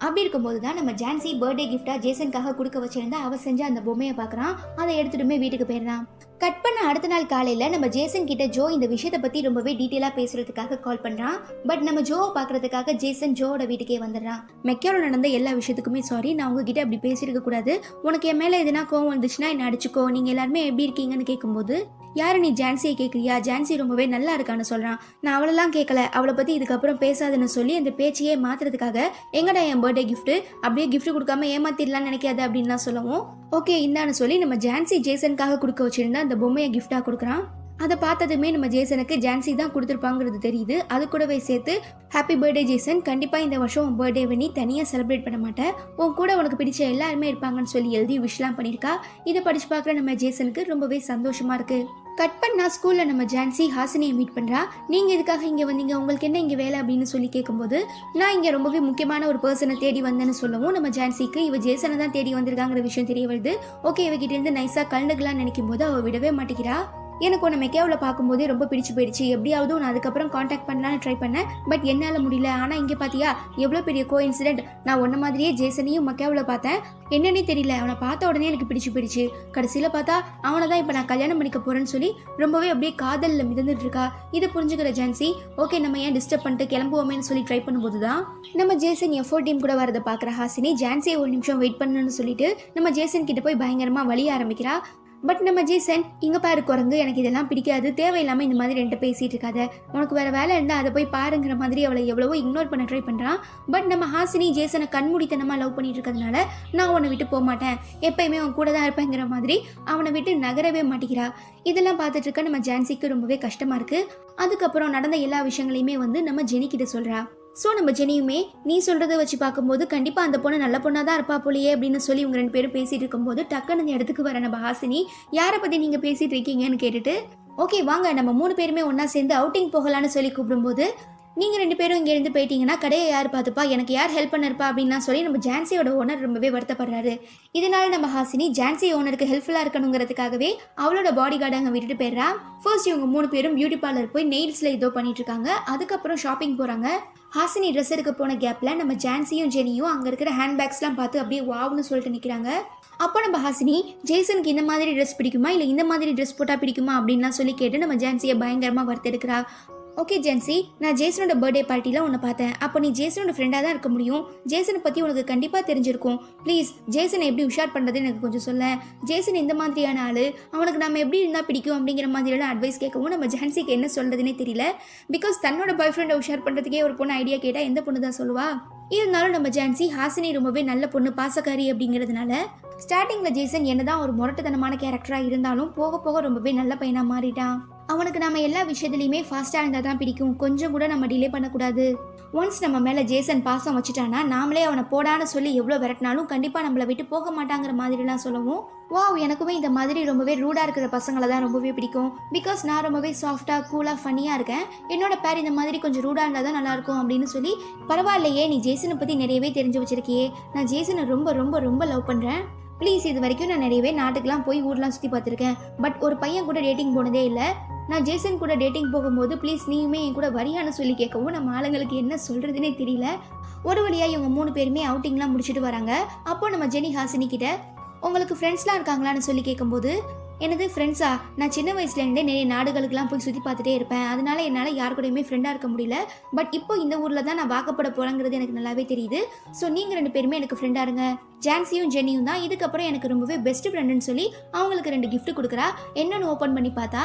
அப்படி இருக்கும்போது தான் நம்ம ஜான்சி பர்த்டே கிஃப்டா ஜேசனுக்காக கொடுக்க வச்சிருந்தா அவ செஞ்ச அந்த பொம்மையை பார்க்குறான். அதை எடுத்துட்டுமே வீட்டுக்கு போயிடுறான். கட் பண்ண அடுத்த நாள் காலையில் நம்ம ஜேசன் கிட்ட ஜோ இந்த விஷயத்தை பற்றி ரொம்பவே டீட்டெயிலாக பேசுறதுக்காக கால் பண்ணுறான். பட் நம்ம ஜோவை பார்க்கறதுக்காக ஜேசன் ஜோவோட வீட்டுக்கே வந்துடுறான். மெக்காவில் நடந்த எல்லா விஷயத்துக்குமே சாரி, நான் உங்ககிட்ட அப்படி பேசியிருக்க கூடாது, உனக்கு என் மேலே எதுனா கோவம் வந்துச்சுன்னா என்ன அடிச்சுக்கோ, நீங்கள் எல்லாருமே எப்படி இருக்கீங்கன்னு கேட்கும்போது, யாரு நீ ஜான்சியை கேட்குறியா, ஜான்சி ரொம்பவே நல்லா இருக்கான்னு சொல்கிறான். நான் அவளெல்லாம் கேட்கல, அவளை பற்றி இதுக்கப்புறம் பேசாதுன்னு சொல்லி அந்த பேச்சையே மாற்றுறதுக்காக, எங்கடா என் பர்த்டே கிஃப்ட்டு, அப்படியே கிஃப்ட் கொடுக்காம ஏமாத்திடலான்னு நினைக்காது அப்படின்னு தான் சொல்லவும், ஓகே இந்தான்னு சொல்லி நம்ம ஜான்சி ஜேசனுக்காக கொடுக்க வச்சிருந்தா அந்த பொம்மையை கிஃப்டாக கொடுக்குறான். அதை பார்த்ததுமே நம்ம ஜேசனுக்கு ஜான்சி தான் கொடுத்துருப்பாங்கிறது தெரியுது. அது கூடவே சேர்த்து, ஹாப்பி பர்த்டே ஜேசன், கண்டிப்பாக இந்த வருஷம் உன் பர்த்டே நீ தனியாக செலிப்ரேட் பண்ண மாட்டேன், உன் கூட உனக்கு பிடிச்ச எல்லாருமே இருப்பாங்கன்னு சொல்லி எழுதி விஷலாம் பண்ணியிருக்கா. இதை படிச்சு பார்க்குற நம்ம ஜேசனுக்கு ரொம்பவே சந்தோஷமா இருக்கு. கட் பண்ணா ஸ்கூலில் நம்ம ஜான்சி ஹாசினியை மீட் பண்ணுறா. நீங்கள் எதுக்காக இங்கே வந்தீங்க, உங்களுக்கு என்ன இங்கே வேலை அப்படின்னு சொல்லி கேட்கும்போது, நான் இங்கே ரொம்பவே முக்கியமான ஒரு பர்சனை தேடி வந்தேன்னு சொல்லவும் நம்ம ஜான்சிக்கு இவ ஜேசனை தான் தேடி வந்திருக்காங்கிற விஷயம் தெரிய வருது. ஓகே இவகிட்ட இருந்து நைஸாக கலந்துக்கலாம்னு நினைக்கும் போது அவள் விடவே மாட்டேங்கிறா. எனக்கு உன்னை மெக்காவில் பார்க்கும்போதே ரொம்ப பிடிச்சி போயிடுச்சு, எப்படியாவது நான் அதுக்கப்புறம் காண்டாக்ட் பண்ணலான்னு ட்ரை பண்ணேன், பட் என்னால் முடியல. ஆனால் இங்கே பார்த்தியா எவ்வளோ பெரிய கோ இன்சிடென்ட், நான் உன்ன மாதிரியே ஜேசனையும் மெக்காவில் பார்த்தேன், என்னன்னே தெரியல, அவனை பார்த்த உடனே எனக்கு பிடிச்சி போயிடுச்சு, கடைசியில் பார்த்தா அவனை தான் இப்போ நான் கல்யாணம் பண்ணிக்க போகிறேன்னு சொல்லி ரொம்பவே அப்படியே காதலில் மிதந்துட்டு இருக்கா. இதை புரிஞ்சுக்கிற ஜான்சி, ஓகே நம்ம ஏன் டிஸ்டர்ப் பண்ணிட்டு கிளம்புவோமேன்னு சொல்லி ட்ரை பண்ணும்போது தான் நம்ம ஜேசன் எஃபோர்ட் டீம் கூட வரதை பார்க்குற ஹாசினி, ஜான்சியை ஒரு நிமிஷம் வெயிட் பண்ணணும்னு சொல்லிட்டு நம்ம ஜேசன் கிட்ட போய் பயங்கரமாக வலிய ஆரம்பிக்கிறா. பட் நம்ம ஜேசன், இங்கே பாரு குரங்கு, எனக்கு இதெல்லாம் பிடிக்காது, தேவையில்லாமல் இந்த மாதிரி ரெண்டு பேசிகிட்டு இருக்காத, உனக்கு வேறு வேலை இருந்தால் அதை போய் பாருங்கிற மாதிரி அவளை எவ்வளவோ இக்னோர் பண்ண ட்ரை பண்ணுறான். பட் நம்ம ஹாசினி ஜேசனை கண்மூடித்தனமாக லவ் பண்ணிட்டு இருக்கிறதுனால, நான் உன்னை விட்டு போக மாட்டேன், எப்பயுமே அவன் கூட தான் இருப்பேங்கிற மாதிரி அவனை விட்டு நகரவே மாட்டேங்கிறா. இதெல்லாம் பார்த்துட்டு இருக்க நம்ம ஜான்சிக்கு ரொம்பவே கஷ்டமாக இருக்குது. அதுக்கப்புறம் நடந்த எல்லா விஷயங்களையுமே வந்து நம்ம ஜெனி கிட்ட சொல்கிறா. ஸோ நம்ம ஜெனியுமே, நீ சொல்கிறத வச்சு பார்க்கும்போது கண்டிப்பாக அந்த பொண்ணு நல்ல பொண்ணாக தான் இருப்பா போலையே அப்படின்னு சொல்லி இவங்க ரெண்டு பேரும் பேசிகிட்டு இருக்கும்போது டக்குன்னு அந்த இடத்துக்கு வர நம்ம ஹாசினி, யாரை பற்றி நீங்கள் பேசிகிட்டு இருக்கீங்கன்னு கேட்டுட்டு, ஓகே வாங்க நம்ம 3 பேருமே ஒன்றா சேர்ந்து அவுட்டிங் போகலான்னு சொல்லி கூப்பிடும்போது, நீங்கள் 2 பேரும் இங்கேருந்து போயிட்டீங்கன்னா கடையை யார் பார்த்துப்பா, எனக்கு யார் ஹெல்ப் பண்ணிருப்பா அப்படின்லாம் சொல்லி நம்ம ஜான்சியோட ஓனர் ரொம்பவே வருத்தப்படுறாரு. இதனால நம்ம ஹாசினி ஜான்சி ஓனருக்கு ஹெல்ப்ஃபுல்லாக இருக்கணுங்கிறதுக்காகவே அவளோட பாடி கார்டை அங்கே விட்டுட்டு போயிடுறா. ஃபர்ஸ்ட் இவங்க 3 பேரும் பியூட்டி பார்லர் போய் நெயில்ஸில் ஏதோ பண்ணிட்டு இருக்காங்க. அதுக்கப்புறம் ஷாப்பிங் போகிறாங்க. ஹாசினி ட்ரெஸ் எடுக்க போன கேப்பில் நம்ம ஜான்சியும் ஜெனியும் அங்கே இருக்கிற ஹேண்ட்பேக்ஸ்லாம் பார்த்து அப்படியே வாவ்னு சொல்லிட்டு நிற்கிறாங்க. அப்போ நம்ம ஹாசினி, ஜேசனுக்கு இந்த மாதிரி ட்ரெஸ் பிடிக்குமா இல்லை இந்த மாதிரி ட்ரெஸ் போட்டால் பிடிக்குமா அப்படின்லாம் சொல்லி கேட்டு நம்ம ஜான்சியை பயங்கரமாக வறுத்தெடுக்கிறா. ஓகே ஜான்சி, நான் ஜேசனோட பர்த்டே பார்ட்டியில் உன்னை பார்த்தேன், அப்போ நீ ஜேசனோட ஃப்ரெண்டாக தான் இருக்க முடியும், ஜேசனை பற்றி உனக்கு கண்டிப்பாக தெரிஞ்சிருக்கும், ப்ளீஸ் ஜேசனை எப்படி உஷார் பண்ணுறதுன்னு எனக்கு கொஞ்சம் சொல்ல, ஜேசன் இந்த மாதிரியான ஆள், அவனுக்கு நம்ம எப்படி இருந்தால் பிடிக்கும் அப்படிங்கிற மாதிரியெல்லாம் அட்வைஸ் கேட்கவும் நம்ம ஜான்சிக்கு என்ன சொல்கிறதுனே தெரியல. பிகாஸ் தன்னோட பாய் ஃப்ரெண்டை உஷார் பண்ணுறதுக்கே ஒரு பொண்ணு ஐடியா கேட்டால் எந்த பொண்ணு தான் சொல்லுவா. இருந்தாலும் நம்ம ஜான்சி ஹாசினி ரொம்பவே நல்ல பொண்ணு, பாசக்காரி அப்படிங்கிறதுனால ஸ்டார்டிங்கில் ஜேசன் என்னதான் ஒரு முரட்டுத்தனமான கேரக்டராக இருந்தாலும் போக போக ரொம்பவே நல்ல பையனாக மாறிட்டான். அவனுக்கு நம்ம எல்லா விஷயத்துலையுமே ஃபாஸ்ட்டாக இருந்தால் தான் பிடிக்கும், கொஞ்சம் கூட நம்ம டிலே பண்ணக்கூடாது. ஒன்ஸ் நம்ம மேலே ஜேசன் பாசம் வச்சுட்டானா நாமளே அவனை போடான்னு சொல்லி எவ்வளோ விரட்டினாலும் கண்டிப்பாக நம்மளை விட்டு போக மாட்டாங்கிற மாதிரிலாம் சொல்லவும், வாவ், எனக்குமே இந்த மாதிரி ரொம்பவே ரூடாக இருக்கிற பசங்களை தான் ரொம்பவே பிடிக்கும். பிகாஸ் நான் ரொம்பவே சாஃப்டாக கூலாக ஃபன்னியாக இருக்கேன். என்னோட பேர் இந்த மாதிரி கொஞ்சம் ரூடாக இருந்தால் தான் நல்லாயிருக்கும் அப்படின்னு சொல்லி, பரவாயில்லையே நீ ஜேசனை பற்றி நிறையவே தெரிஞ்சு வச்சிருக்கியே, நான் ஜேசனை ரொம்ப ரொம்ப ரொம்ப லவ் பண்ணுறேன். ப்ளீஸ், இது வரைக்கும் நான் நிறையவே நாட்டுக்கெலாம் போய் ஊர்லாம் சுற்றி பார்த்துருக்கேன், பட் ஒரு பையன் கூட டேட்டிங் போனதே இல்லை. நான் ஜேசன் கூட டேட்டிங் போகும்போது ப்ளீஸ் நீயுமே என் கூட வரியான்னு சொல்லி கேட்கவும் நம்ம ஆளுங்களுக்கு என்ன சொல்கிறதுனே தெரியல. ஒரு வழியாக இவங்க 3 பேருமே அவுட்டிங்லாம் முடிச்சுட்டு வராங்க. அப்போ நம்ம ஜெனி ஹாசினி கிட்ட உங்களுக்கு ஃப்ரெண்ட்ஸ்லாம் இருக்காங்களான்னு சொல்லி கேட்கும்போது, எனது ஃப்ரெண்ட்ஸா, நான் சின்ன வயசுலேருந்தே நிறைய நாடுகளுக்கெல்லாம் போய் சுற்றி பார்த்துட்டே இருப்பேன், அதனால என்னால் யார் கூடயுமே ஃப்ரெண்டாக இருக்க முடியல. பட் இப்போ இந்த ஊரில் தான் நான் வாக்கப்பட போகிறேங்கிறது எனக்கு நல்லாவே தெரியுது. ஸோ நீங்கள் 2 பேருமே எனக்கு ஃப்ரெண்டாக இருங்க. ஜான்சியும் ஜெனியும் தான் இதுக்கப்புறம் எனக்கு ரொம்பவே பெஸ்ட் ஃப்ரெண்டுன்னு சொல்லி அவங்களுக்கு 2 கிஃப்ட் கொடுக்குறா. என்னன்னு ஓப்பன் பண்ணி பார்த்தா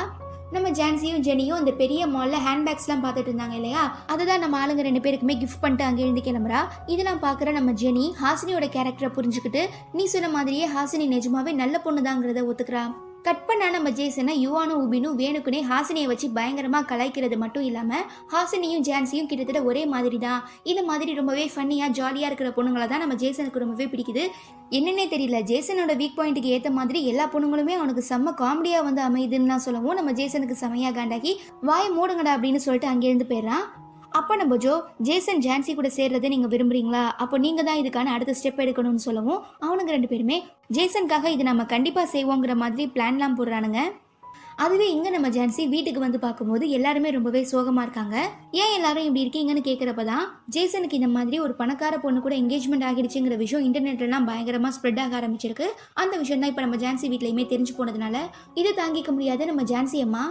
நம்ம ஜான்சியும் ஜெனியும் அந்த பெரிய மாலில் ஹேண்ட்பேக்ஸ்லாம் பார்த்துட்டு இருந்தாங்க இல்லையா, அதை தான் நம்ம ஆளுங்க 2 பேருக்குமே கிஃப்ட் பண்ணிட்டு அங்கே எழுந்து கிளம்புறா. இதெல்லாம் பார்க்குற நம்ம ஜெனி ஹாசினியோட கேரக்டரை புரிஞ்சுக்கிட்டு நீ சொன்ன மாதிரியே ஹாசினி நிஜமாவே நல்ல பொண்ணுதாங்கிறத ஒத்துக்கிறா. கட் பண்ணா நம்ம ஜேசனை யுவானும் உபினும் வேணுக்குனே ஹாசினியை வச்சு பயங்கரமாக கலாய்க்கிறது மட்டும் இல்லாமல் ஹாசினியும் ஜான்சியும் கிட்டத்தட்ட ஒரே மாதிரி தான். இந்த மாதிரி ரொம்பவே ஃபன்னியாக ஜாலியாக இருக்கிற பொண்ணுங்களை தான் நம்ம ஜேசனுக்கு ரொம்பவே பிடிக்குது. என்னன்னே தெரியல, ஜேசனோட வீக் பாயிண்ட்டுக்கு ஏற்ற மாதிரி எல்லா பொண்ணுங்களுமே அவனுக்கு செம்ம காமெடியாக வந்து அமையுதுன்னு சொல்லவும் நம்ம ஜேசனுக்கு செமையாக காண்டாக்கி வாயை மூடுங்கடா அப்படின்னு சொல்லிட்டு அங்கேருந்து போயிடறான். அப்போ நம்ம ஜேசன் ஜான்சி கூட சேர்றதை நீங்கள் விரும்புறீங்களா, அப்போ நீங்கள் தான் இதுக்கான அடுத்த ஸ்டெப் எடுக்கணும்னு சொல்லவும் அவனுங்க 2 பேருமே ஜேசனுக்காக இது நம்ம கண்டிப்பாக செய்வோங்கிற மாதிரி பிளான்லாம் போடுறானுங்க. அதுவே இங்கே நம்ம ஜான்சி வீட்டுக்கு வந்து பார்க்கும்போது எல்லாருமே ரொம்பவே சோகமாக இருக்காங்க. ஏன் எல்லாரும் இப்படி இருக்கீங்கன்னு கேட்குறப்ப தான் ஜேசனுக்கு இந்த மாதிரி ஒரு பணக்கார பொண்ணு கூட என்கேஜ்மெண்ட் ஆகிடுச்சுங்கிற விஷயம் இன்டர்நெட்லாம் பயங்கரமாக ஸ்ப்ரெட் ஆக ஆரம்பிச்சிருக்கு. அந்த விஷயம் தான் இப்போ நம்ம ஜான்சி வீட்லையுமே தெரிஞ்சு போனதுனால இது தாங்கிக்க முடியாத நம்ம ஜான்சி அம்மா,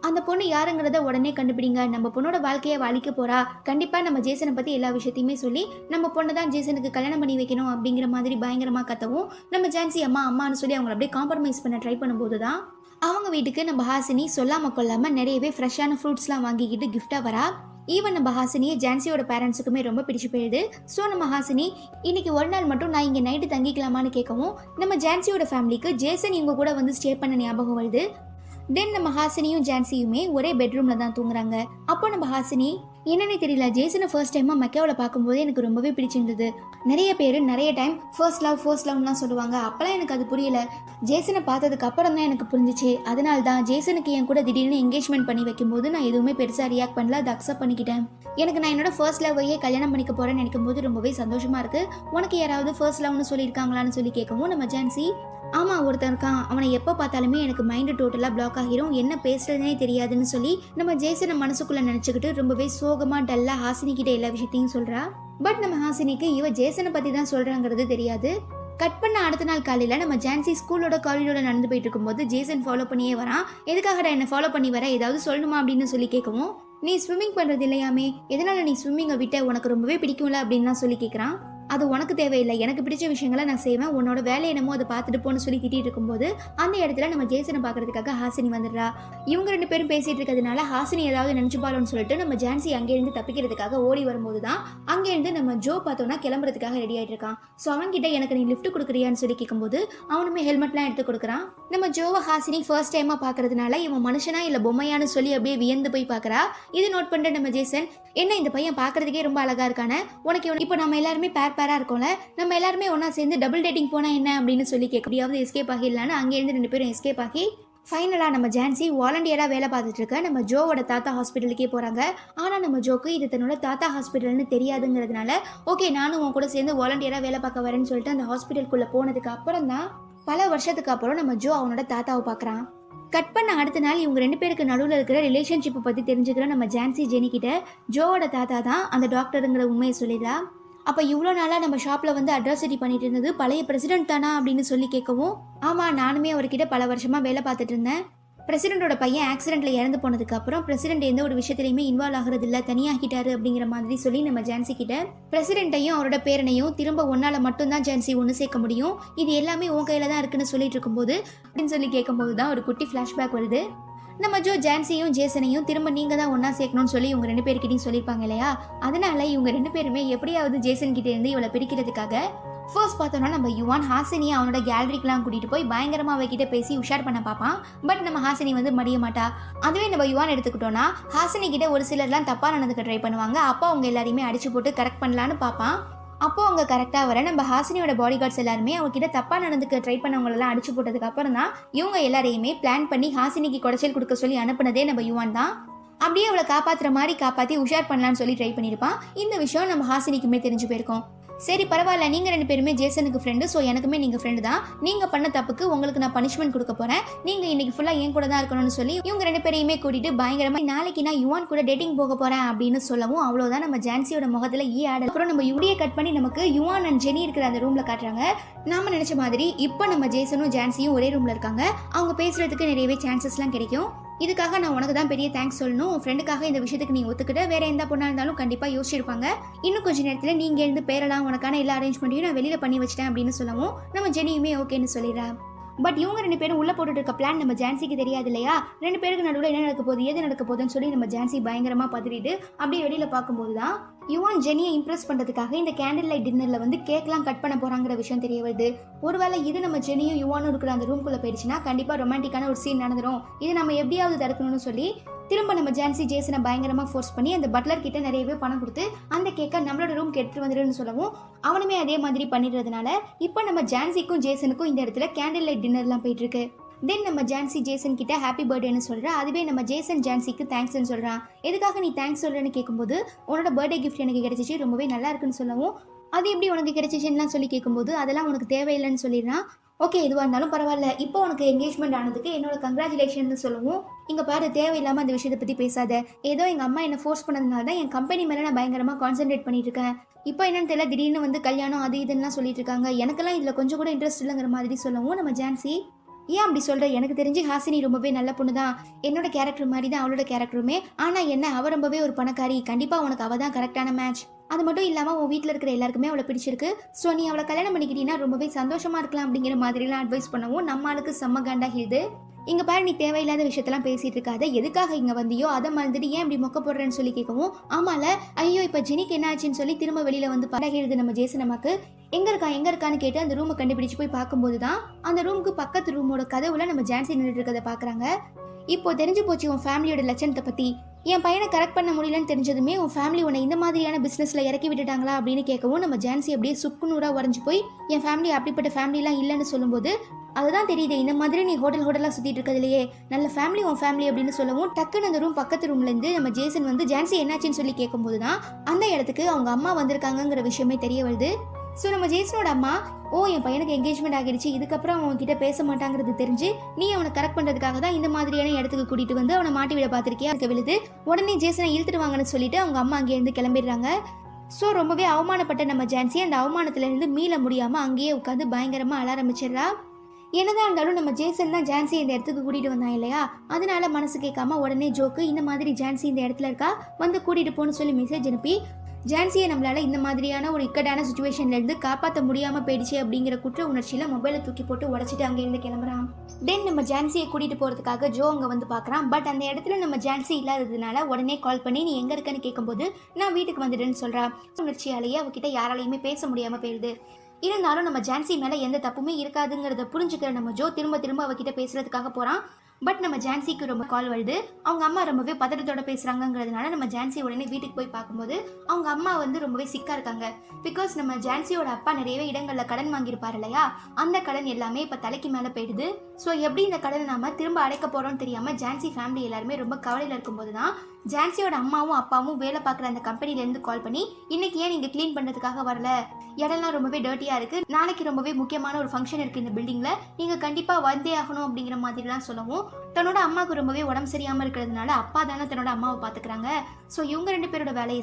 அந்த பொண்ணு யாருங்கிறத உடனே கண்டுபிடிங்க, நம்ம பொண்ணோட வாழ்க்கையை வாழிக்க போறா, கண்டிப்பாக நம்ம ஜேசனை பற்றி எல்லா விஷயத்தையுமே சொல்லி நம்ம பொண்ணை தான் ஜேசனுக்கு கல்யாணம் பண்ணி வைக்கணும் அப்படிங்கிற மாதிரி பயங்கரமாக கத்தவும் நம்ம ஜான்சி அம்மான்னு சொல்லி அவங்கள அப்படியே காம்ப்ரமைஸ் பண்ண ட்ரை பண்ணும்போது தான் அவங்க வீட்டுக்கு நம்ம ஹாசினி சொல்லாமல் கொள்ளாமல் நிறையவே ஃப்ரெஷ்ஷான ஃப்ரூட்ஸ்லாம் வாங்கிக்கிட்டு கிஃப்டாக வரா. ஈவன் நம்ம ஹாசினியை ஜான்சியோட பேரண்ட்ஸுக்குமே ரொம்ப பிடிச்சி போயிடுது. ஸோ நம்ம ஹாசினி இன்னைக்கு ஒரு நாள் மட்டும் நான் இங்கே நைட்டு தங்கிக்கலாமான்னு கேட்கவும் நம்ம ஜான்சியோட ஃபேமிலிக்கு ஜேசன் இவங்க கூட வந்து ஸ்டே பண்ண ஞாபகம் வருது. தென் நம்ம ஹாசினியும் ஜான்சியுமே ஒரே பெட்ரூம்ல தான் தூங்குறாங்க. அப்போ நம்ம ஹாசினி என்னன்னே தெரியல, ஜேசனை ஃபர்ஸ்ட் டைமா மக்காவில் பார்க்கும்போது எனக்கு ரொம்பவே பிடிச்சிருந்தது. நிறைய பேர் நிறைய டைம் ஃபர்ஸ்ட் லவ்லாம் சொல்லுவாங்க, அப்பெல்லாம் எனக்கு அது புரியல. ஜேசனை பார்த்ததுக்கு அப்புறம் தான் எனக்கு புரிஞ்சிச்சு. அதனால தான் ஜேசனுக்கு என் கூட திடீர்னு என்கேஜ்மெண்ட் பண்ணி வைக்கும்போது நான் எதுவுமே பெருசாக ரியாக்ட் பண்ணல, அதை அக்செப்ட் பண்ணிக்கிட்டேன். எனக்கு நான் என்னோட ஃபர்ஸ்ட் லவ்வையே கல்யாணம் பண்ணிக்க போறேன்னு நினைக்கும் போது ரொம்பவே சந்தோஷமா இருக்கு. உனக்கு யாராவது ஃபர்ஸ்ட் லவ்னு சொல்லியிருக்காங்களான்னு சொல்லி கேட்கவும் நம்ம ஜான்சி, ஆமாம் ஒருத்தன் இருக்கான், அவனை எப்போ பார்த்தாலுமே எனக்கு மைண்டு டோட்டலாக பிளாக் ஆகிரும், என்ன பேசுறதுனே தெரியாதுன்னு சொல்லி நம்ம ஜேசனை மனசுக்குள்ளே நினச்சிக்கிட்டு ரொம்பவே சோகமாக டல்லாக ஹாசினி கிட்ட எல்லா விஷயத்தையும் சொல்கிறா. பட் நம்ம ஹாசினிக்கு இவ ஜேசனை பற்றி தான் சொல்கிறாங்கிறது தெரியாது. கட் பண்ண அடுத்த நாள் காலையில் நம்ம ஜான்சி ஸ்கூலோட காரிடோட நடந்து போயிட்டு இருக்கும்போது ஜேசன் ஃபாலோ பண்ணியே வரான். எதுக்காகடா என்ன ஃபாலோ பண்ணி வர, ஏதாவது சொல்லணுமா அப்படின்னு சொல்லி கேட்கவும், நீ ஸ்விம்மிங் பண்ணுறது இல்லையாமே, எதனால நீ ஸ்விம்மிங்கை விட்ட, உனக்கு ரொம்பவே பிடிக்கும்ல அப்படின்லாம் சொல்லி கேட்குறான். அது உனக்கு தேவையில்லை, எனக்கு பிடிச்ச விஷயங்களை நான் செய்வேன், உன்னோட வேலை என்னமோ அதை பார்த்துட்டு போன்னு சொல்லி திட்டிட்டு இருக்கும்போது அந்த இடத்துல நம்ம ஜேசனை பார்க்கறதுக்காக ஹாசினி வந்துடுறா. இவங்க 2 பேரும் பேசிட்டு இருக்கிறதுனால ஹாசினி ஏதாவது நினைச்சுப்பாளோன்னு சொல்லிட்டு நம்ம ஜான்சி அங்கேருந்து தப்பிக்கிறதுக்காக ஓடி வரும்போது தான் அங்கேருந்து நம்ம பார்த்தோன்னா கிளம்புறதுக்காக ரெடி ஆகிட்டு இருக்கான். ஸோ அவன்கிட்ட எனக்கு நீ லிஃப்ட் கொடுக்குறியான்னு சொல்லி கேட்கும்போது அவனுமே ஹெல்மெட்லாம் எடுத்து கொடுக்குறான். நம்ம ஜோவை ஹாசினி ஃபர்ஸ்ட் டைமாக பார்க்கறதுனால இவன் மனுஷனா இல்லை பொம்மையான்னு சொல்லி அப்படியே வியந்து போய் பார்க்குறா. இது நோட் பண்ணுற நம்ம ஜேசன், என்ன இந்த பையன் பார்க்கறதுக்கே ரொம்ப அழகா இருக்கானே, உனக்கு இப்போ நம்ம எல்லாருமே பேரா இருக்கோம்ல, நம்ம எல்லாருமே ஒன்னா சேர்ந்து டபுள் டேட்டிங் போனா என்ன அப்படின்னு சொல்லி கேட்க முடியாவது எஸ்கேப் ஆகிடலான்னு அங்கேருந்து 2 பேரும் எஸ்கேப் ஆகி ஃபைனலாக நம்ம ஜான்சி வாலண்டியராக வேலை பார்த்துட்டு இருக்க நம்ம ஜோவோட தாத்தா ஹாஸ்பிட்டலுக்கே போகிறாங்க. ஆனால் நம்ம ஜோக்கு இது தன்னோட தாத்தா ஹாஸ்பிட்டல்னு தெரியாதுங்கிறதுனால ஓகே நானும் உன் கூட சேர்ந்து வாலண்டியராக வேலை பார்க்க வரேன்னு சொல்லிட்டு அந்த ஹாஸ்பிட்டலுக்குள்ளே போனதுக்கு அப்புறம் தான் பல வருஷத்துக்கு அப்புறம் நம்ம ஜோ அவனோட தாத்தாவை பார்க்குறான். கட் பண்ண அடுத்த நாள் இவங்க 2 பேருக்கு நடுவில் இருக்கிற ரிலேஷன்ஷிப்பை பற்றி தெரிஞ்சுக்கிற நம்ம ஜான்சி ஜெனி கிட்ட ஜோவோட தாத்தா தான் அந்த டாக்டருங்கிற உண்மையை சொல்லிடலாம். அப்போ இவ்வளோ நாளாக நம்ம ஷாப்பில் வந்து அட்ராசிட்டி பண்ணிட்டு இருந்தது பழைய பிரசிடென்ட் தானா அப்படின்னு சொல்லி கேட்கவும், ஆமாம் நானுமே அவர்கிட்ட பல வருஷமாக வேலை பார்த்துட்டு இருந்தேன். பிரசிடென்ட்டோட பையன் ஆக்சிடென்ட்ல இறந்து போனதுக்கு அப்புறம் பிரசிடென்ட் எந்த ஒரு விஷயத்திலையுமே இன்வால்வ் ஆகிறது இல்லை, தனியாகிட்டாரு அப்படிங்கிற மாதிரி சொல்லி நம்ம ஜான்சி கிட்ட பிரசிடென்ட்டையும் அவரோட பேரனையும் திரும்ப ஒன்னால மட்டும்தான் ஜான்சி ஒன்று சேர்க்க முடியும், இது எல்லாமே உன் கையில தான் இருக்குன்னு சொல்லிட்டு இருக்கும்போது அப்படின்னு சொல்லி கேட்கும்போது தான் ஒரு குட்டி ஃப்ளாஷ்பேக் வருது. நம்ம ஜான்சியும் ஜேசனையும் திரும்ப நீங்க தான் ஒன்னா சேர்க்கணும்னு சொல்லி இவங்க 2 பேர்கிட்டையும் சொல்லியிருப்பாங்க இல்லையா, அதனால இவங்க 2 பேருமே எப்படியாவது ஜேசன் கிட்ட இருந்து இவளை பிரிக்கிறதுக்காக ஃபர்ஸ்ட் பார்த்தோன்னா நம்ம யுவான் ஹாசினியை அவனோட கேலரிக்கெலாம் கூட்டிகிட்டு போய் பயங்கரமாக அவகிட்ட பேசி உஷார் பண்ண பார்ப்பான். பட் நம்ம ஹாசினி வந்து மடிய மாட்டா. அதுவே நம்ம யுவான் எடுத்துக்கிட்டோன்னா ஹாசினி கிட்ட ஒரு சிலர்லாம் தப்பாக நடந்துக்க ட்ரை பண்ணுவாங்க. அப்போ அவங்க எல்லாரையுமே அடிச்சு போட்டு கரெக்ட் பண்ணலான்னு பார்ப்பான். அப்போ அவங்க கரெக்டாக வர நம்ம ஹாசினியோட பாடி கார்ட்ஸ் எல்லாருமே அவங்ககிட்ட தப்பாக நடந்துக்க ட்ரை பண்ணவங்களெல்லாம் அடிச்சு போட்டதுக்கு அப்புறம் தான் இவங்க எல்லாரையுமே பிளான் பண்ணி ஹாசினிக்கு குடைச்சல் கொடுக்க சொல்லி அனுப்புனதே நம்ம யுவான் தான். அப்படியே அவளை காப்பாற்றுற மாதிரி காப்பாற்றி உஷார் பண்ணலான்னு சொல்லி ட்ரை பண்ணியிருப்பான். இந்த விஷயம் நம்ம ஹாசினிக்குமே தெரிஞ்சு போயிருக்கோம். சரி பரவாயில்ல, நீங்கள் 2 பேருமே ஜேசனுக்கு ஃப்ரெண்டு, ஸோ எனக்குமே நீங்கள் ஃப்ரெண்டு தான். நீங்கள் பண்ண தப்புக்கு உங்களுக்கு நான் பனிஷ்மெண்ட் கொடுக்க போகிறேன். நீங்கள் இன்னைக்கு ஃபுல்லாக என் கூட தான் இருக்கணும்னு சொல்லி இவங்க 2 பேரையுமே கூட்டிட்டு பயங்கரமாக நாளைக்கு நான் யுவான் கூட டேட்டிங் போக போகிறேன் அப்படின்னு சொல்லவும் அவ்வளோதான் நம்ம ஜான்சியோட முகத்தில் ஆடல். அப்புறம் நம்ம யுடியை கட் பண்ணி நமக்கு யுவான் அண்ட் ஜெனி இருக்கிற அந்த ரூமில் காட்டுறாங்க. நாம நினச்ச மாதிரி இப்போ நம்ம ஜேசனும் ஜான்சியும் ஒரே ரூமில் இருக்காங்க. அவங்க பேசுறதுக்கு நிறையவே சான்சஸ்லாம் கிடைக்கும். இதுக்காக நான் உனக்கு தான் பெரிய தேங்க்ஸ் சொல்லணும். உன் ஃப்ரெண்டுக்காக இந்த விஷயத்துக்கு நீ ஒத்துக்கிட்ட. வேற எந்த பொண்ணா இருந்தாலும் கண்டிப்பாக யோசிச்சிருப்பாங்க. இன்னும் கொஞ்சம் நேரத்தில் நீங்கள் எழுந்து பேரலாம், உனக்கான எல்லா அரேஞ்ச்மெண்ட்டையும் நான் வெளியில் பண்ணி வச்சிட்டேன் அப்படின்னு சொல்லவும் நம்ம ஜெனியுமே ஓகேன்னு சொல்லிடுறா. பட் இவங்க 2 பேரும் உள்ள போட்டுட்டு இருக்க பிளான் நம்ம ஜான்சிக்கு தெரியாது இல்லையா. 2 பேருக்கு நடுவில் என்ன நடக்க போகுது, எது நடக்க போகுதுன்னு சொல்லி நம்ம ஜான்சி பயங்கரமா பதறிட்டு அப்படியே வெளியில பார்க்கும்போது தான் யுவான் ஜெனியை இம்ப்ரெஸ் பண்றதுக்காக இந்த கேண்டில் லைட் டின்னர்ல வந்து கேக்லாம் கட் பண்ண போறாங்கிற விஷயம் தெரிய வருது. ஒருவேளை இது நம்ம ஜெனியும் யுவானும் இருக்கிற அந்த ரூம்குள்ள போயிடுச்சுன்னா கண்டிப்பா ரொமான்டிக்கான ஒரு சீன் நடந்துடும். இது நம்ம எப்படியாவது தடுக்கணும்னு சொல்லி திரும்ப நம்ம ஜான்சி ஜேசனை பயங்கரமா ஃபோர்ஸ் பண்ணி அந்த பட்லர் கிட்ட நிறையவே பணம் கொடுத்து அந்த கேக்கை நம்மளோட ரூம்க்கு எடுத்துட்டு வந்துடுன்னு சொல்லவும் அவனுமே அதே மாதிரி பண்ணிடுறதுனால இப்போ நம்ம ஜான்சிக்கும் ஜேசனுக்கும் இந்த இடத்துல கேண்டில் லைட் டின்னர்லாம் போயிட்டு இருக்கு. தென் நம்ம ஜான்சி ஜேசன் கிட்ட ஹாப்பி பர்த்டேன்னு சொல்றா. அதுவே நம்ம ஜேசன் ஜான்சிக்கு தேங்க்ஸ்ன்னு சொல்றான். எதுக்காக நீ தேங்க்ஸ் சொல்றேன்னு கேட்கும்போது உன்னோட பர்த்டே கிஃப்ட் எனக்கு கிடைச்சிச்சு, ரொம்பவே நல்லா இருக்குன்னு சொல்லவும் அது எப்படி உனக்கு கிடைச்சிச்சுன்னு சொல்லி கேட்கும்போது அதெல்லாம் உனக்கு தேவையில்லைன்னு சொல்லிடுறான். ஓகே, எதுவாக இருந்தாலும் பரவாயில்ல, இப்போ உனக்கு என்கேஜ்மெண்ட் ஆனதுக்கு என்னோட கங்க்ராச்சுலேஷன் சொல்லவும் இங்கே பாரு, தேவையில்லாமல் அந்த விஷயத்தை பற்றி பேசாத. ஏதோ எங்கள் அம்மா என்னை ஃபோர்ஸ் பண்ணதுனால தான் என் கம்பெனி மேலே நான் பயங்கரமாக கான்சென்ட்ரேட் பண்ணிட்டு இருக்கேன். இப்போ என்னன்னு தெரியல, திடீர்னு வந்து கல்யாணம் அது இதுன்னா சொல்லிட்டு இருக்காங்க. எனக்கெல்லாம் இதில் கொஞ்சம் கூட இன்ட்ரெஸ்ட் இல்லைங்கிற மாதிரி சொல்லவும் நம்ம ஜான்சி ஏன் அப்படி சொல்கிற, எனக்கு தெரிஞ்சு ஹாசினி ரொம்பவே நல்ல பொண்ணு தான், என்னோட கேரக்டர் மாதிரி தான் அவளோட கேரக்டருமே. ஆனால் என்ன, அவள் ரொம்பவே ஒரு பணக்காரி, கண்டிப்பாக உனக்கு அவள் தான் கரெக்டான மேட்ச். அது மட்டும் இல்லாமல் உன் வீட்டில் இருக்கிற எல்லாருக்குமே அவளை பிடிச்சிருக்கு. ஸோ நீ அவளை கல்யாணம் பண்ணிக்கிட்டீங்கன்னா ரொம்பவே சந்தோஷமாக இருக்கலாம் அப்படிங்கிற மாதிரிலாம் அட்வைஸ் பண்ணவும் நம்ம ஆளுக்கு செம்ம காண்டா ஹில்து. இங்கே பாரு, நீ தேவையில்லாத விஷயத்தெல்லாம் பேசிகிட்டு இருக்காத, எதுக்காக இங்கே வந்தியோ அதை மறந்துட்டு ஏன் இப்படி மொக்க போடுறேன்னு சொல்லி கேட்கவும் ஆமால, ஐயோ இப்போ ஜெனிக்கு என்ன ஆச்சுன்னு சொல்லி திரும்ப வெளியில் வந்து படகிடுது நம்ம ஜேசன் அம்மாக்கு. எங்கே இருக்கான்னு கேட்டு அந்த ரூமை கண்டுபிடிச்சு போய் பார்க்கும்போது தான் அந்த ரூமுக்கு பக்கத்து ரூமோட கதவுல நம்ம ஜான்சி நின்றுட்டு இருக்கிறத பார்க்குறாங்க. இப்போ தெரிஞ்சு போச்சு உன் ஃபேமிலியோட லட்சணத்தை பற்றி. என் பையனை கரெக்ட் பண்ண முடியலன்னு தெரிஞ்சதுமே உன் ஃபேமிலி உன்னை இந்த மாதிரியான பிஸ்னஸில் இறக்கி விட்டுட்டாங்களா அப்படின்னு கேட்கவும் நம்ம ஜான்சி அப்படியே சுக்குநூறாக உறைஞ்சு போய் என் ஃபேமிலி அப்படிப்பட்ட ஃபேமிலிலாம் இல்லைன்னு சொல்லும்போது அதுதான் தெரியுது, இந்த மாதிரி நீ ஹோட்டலாக சுற்றிட்டு இருக்கிறதுலையே நல்ல ஃபேமிலி உன் ஃபேமிலி அப்படின்னு சொல்லவும் டக்குன்னு அந்த ரூம் பக்கத்து ரூம்லேருந்து நம்ம ஜேசன் வந்து ஜான்சி என்னாச்சுன்னு சொல்லி கேட்கும்போது தான் அந்த இடத்துக்கு அவங்க அம்மா வந்திருக்காங்கங்கிற விஷயமே தெரிய வருது. ஸோ நம்ம ஜேசனோட அம்மா, ஓ என் பையனுக்கு என்கேஜ்மெண்ட் ஆகிடுச்சு, இதுக்கப்புறம் அவன் கிட்ட பேச மாட்டாங்கிறது தெரிஞ்சு நீ அவனை கரெக்ட் பண்ணுறதுக்காக தான் இந்த மாதிரியான இடத்துக்கு கூட்டிகிட்டு வந்து அவனை மாட்டி விட பார்த்துருக்கியா, அதுக்கு விழுது உடனே ஜேசனை இழுத்துட்டு வாங்கன்னு சொல்லிட்டு அவங்க அம்மா அங்கேருந்து கிளம்பிடுறாங்க. ஸோ ரொம்பவே அவமானப்பட்ட நம்ம ஜான்சி அந்த அவமானத்துலேருந்து மீள முடியாமல் அங்கேயே உட்காந்து பயங்கரமாக அழ ஆரம்பிச்சிடுறா. என்னதான் இருந்தாலும் நம்ம ஜேசன் தான் ஜான்சி இந்த இடத்துக்கு கூட்டிகிட்டு வந்தான் இல்லையா, அதனால மனசு கேட்காம உடனே ஜோக்கு இந்த மாதிரி ஜான்சி இந்த இடத்துல இருக்கா, வந்து கூட்டிகிட்டு போன்னு சொல்லி மெசேஜ் அனுப்பி ஜான்சியை நம்மளால இந்த மாதிரியான ஒரு இக்கட்டான சுச்சுவேஷன்லேருந்து காப்பாற்ற முடியாமல் போயிடுச்சு அப்படிங்கிற குற்ற உணர்ச்சியில் மொபைலை தூக்கி போட்டு உடச்சிட்டு அங்கேருந்து கிளம்புறான். தென் நம்ம ஜான்சியை கூட்டிகிட்டு போகிறதுக்காக ஜோ அங்கே வந்து பார்க்குறான். பட் அந்த இடத்துல நம்ம ஜான்சி இல்லாததுனால உடனே கால் பண்ணி நீ எங்கே இருக்கன்னு கேட்கும்போது நான் வீட்டுக்கு வந்துடுன்னு சொல்கிறான். உணர்ச்சியாலேயே அவகிட்ட யாராலையுமே பேச முடியாமல் போயிடுது. இருந்தாலும் நம்ம ஜான்சி மேலே எந்த தப்புமே இருக்காதுங்கிறத புரிஞ்சுக்கிற நம்ம ஜோ திரும்ப அவகிட்ட பேசுறதுக்காக போகிறான். பட் நம்ம ஜான்சிக்கு ரொம்ப கால் வருது. அவங்க அம்மா ரொம்பவே பதட்டத்தோட பேசுகிறாங்கிறதுனால நம்ம ஜான்சி உடனே வீட்டுக்கு போய் பார்க்கும்போது அவங்க அம்மா வந்து ரொம்பவே சிக்காக இருக்காங்க. பிகாஸ் நம்ம ஜான்சியோட அப்பா நிறையவே இடங்களில் கடன் வாங்கியிருப்பார் இல்லையா, அந்த கடன் எல்லாமே இப்போ தலைக்கு மேலே போயிடுது. ஸோ எப்படி இந்த கடனை நாம திரும்ப அடைக்க போகிறோம்னு தெரியாமல் ஜான்சி ஃபேமிலி எல்லாருமே ரொம்ப கவலையில் இருக்கும்போது தான் ஜான்சியோட அம்மாவும் அப்பாவும் வேலை பார்க்குற அந்த கம்பெனிலேருந்து கால் பண்ணி இன்னைக்கு ஏன் நீங்கள் க்ளீன் பண்ணுறதுக்காக வரல, இடம்லாம் ரொம்பவே டர்ட்டியாக இருக்குது, நாளைக்கு ரொம்பவே முக்கியமான ஒரு ஃபங்க்ஷன் இருக்குது இந்த பில்டிங்கில், நீங்கள் கண்டிப்பாக வந்தே ஆகணும் அப்படிங்கிற மாதிரிலாம் சொல்லவும் தன்னோட அம்மாவுக்கு ரொம்பவே உடம்பு சரியாமல் இருக்கிறதுனால அப்பா தானே தன்னோட அம்மாவை பார்த்துக்கிறாங்க. ஸோ இவங்க 2 பேரோட வேலையை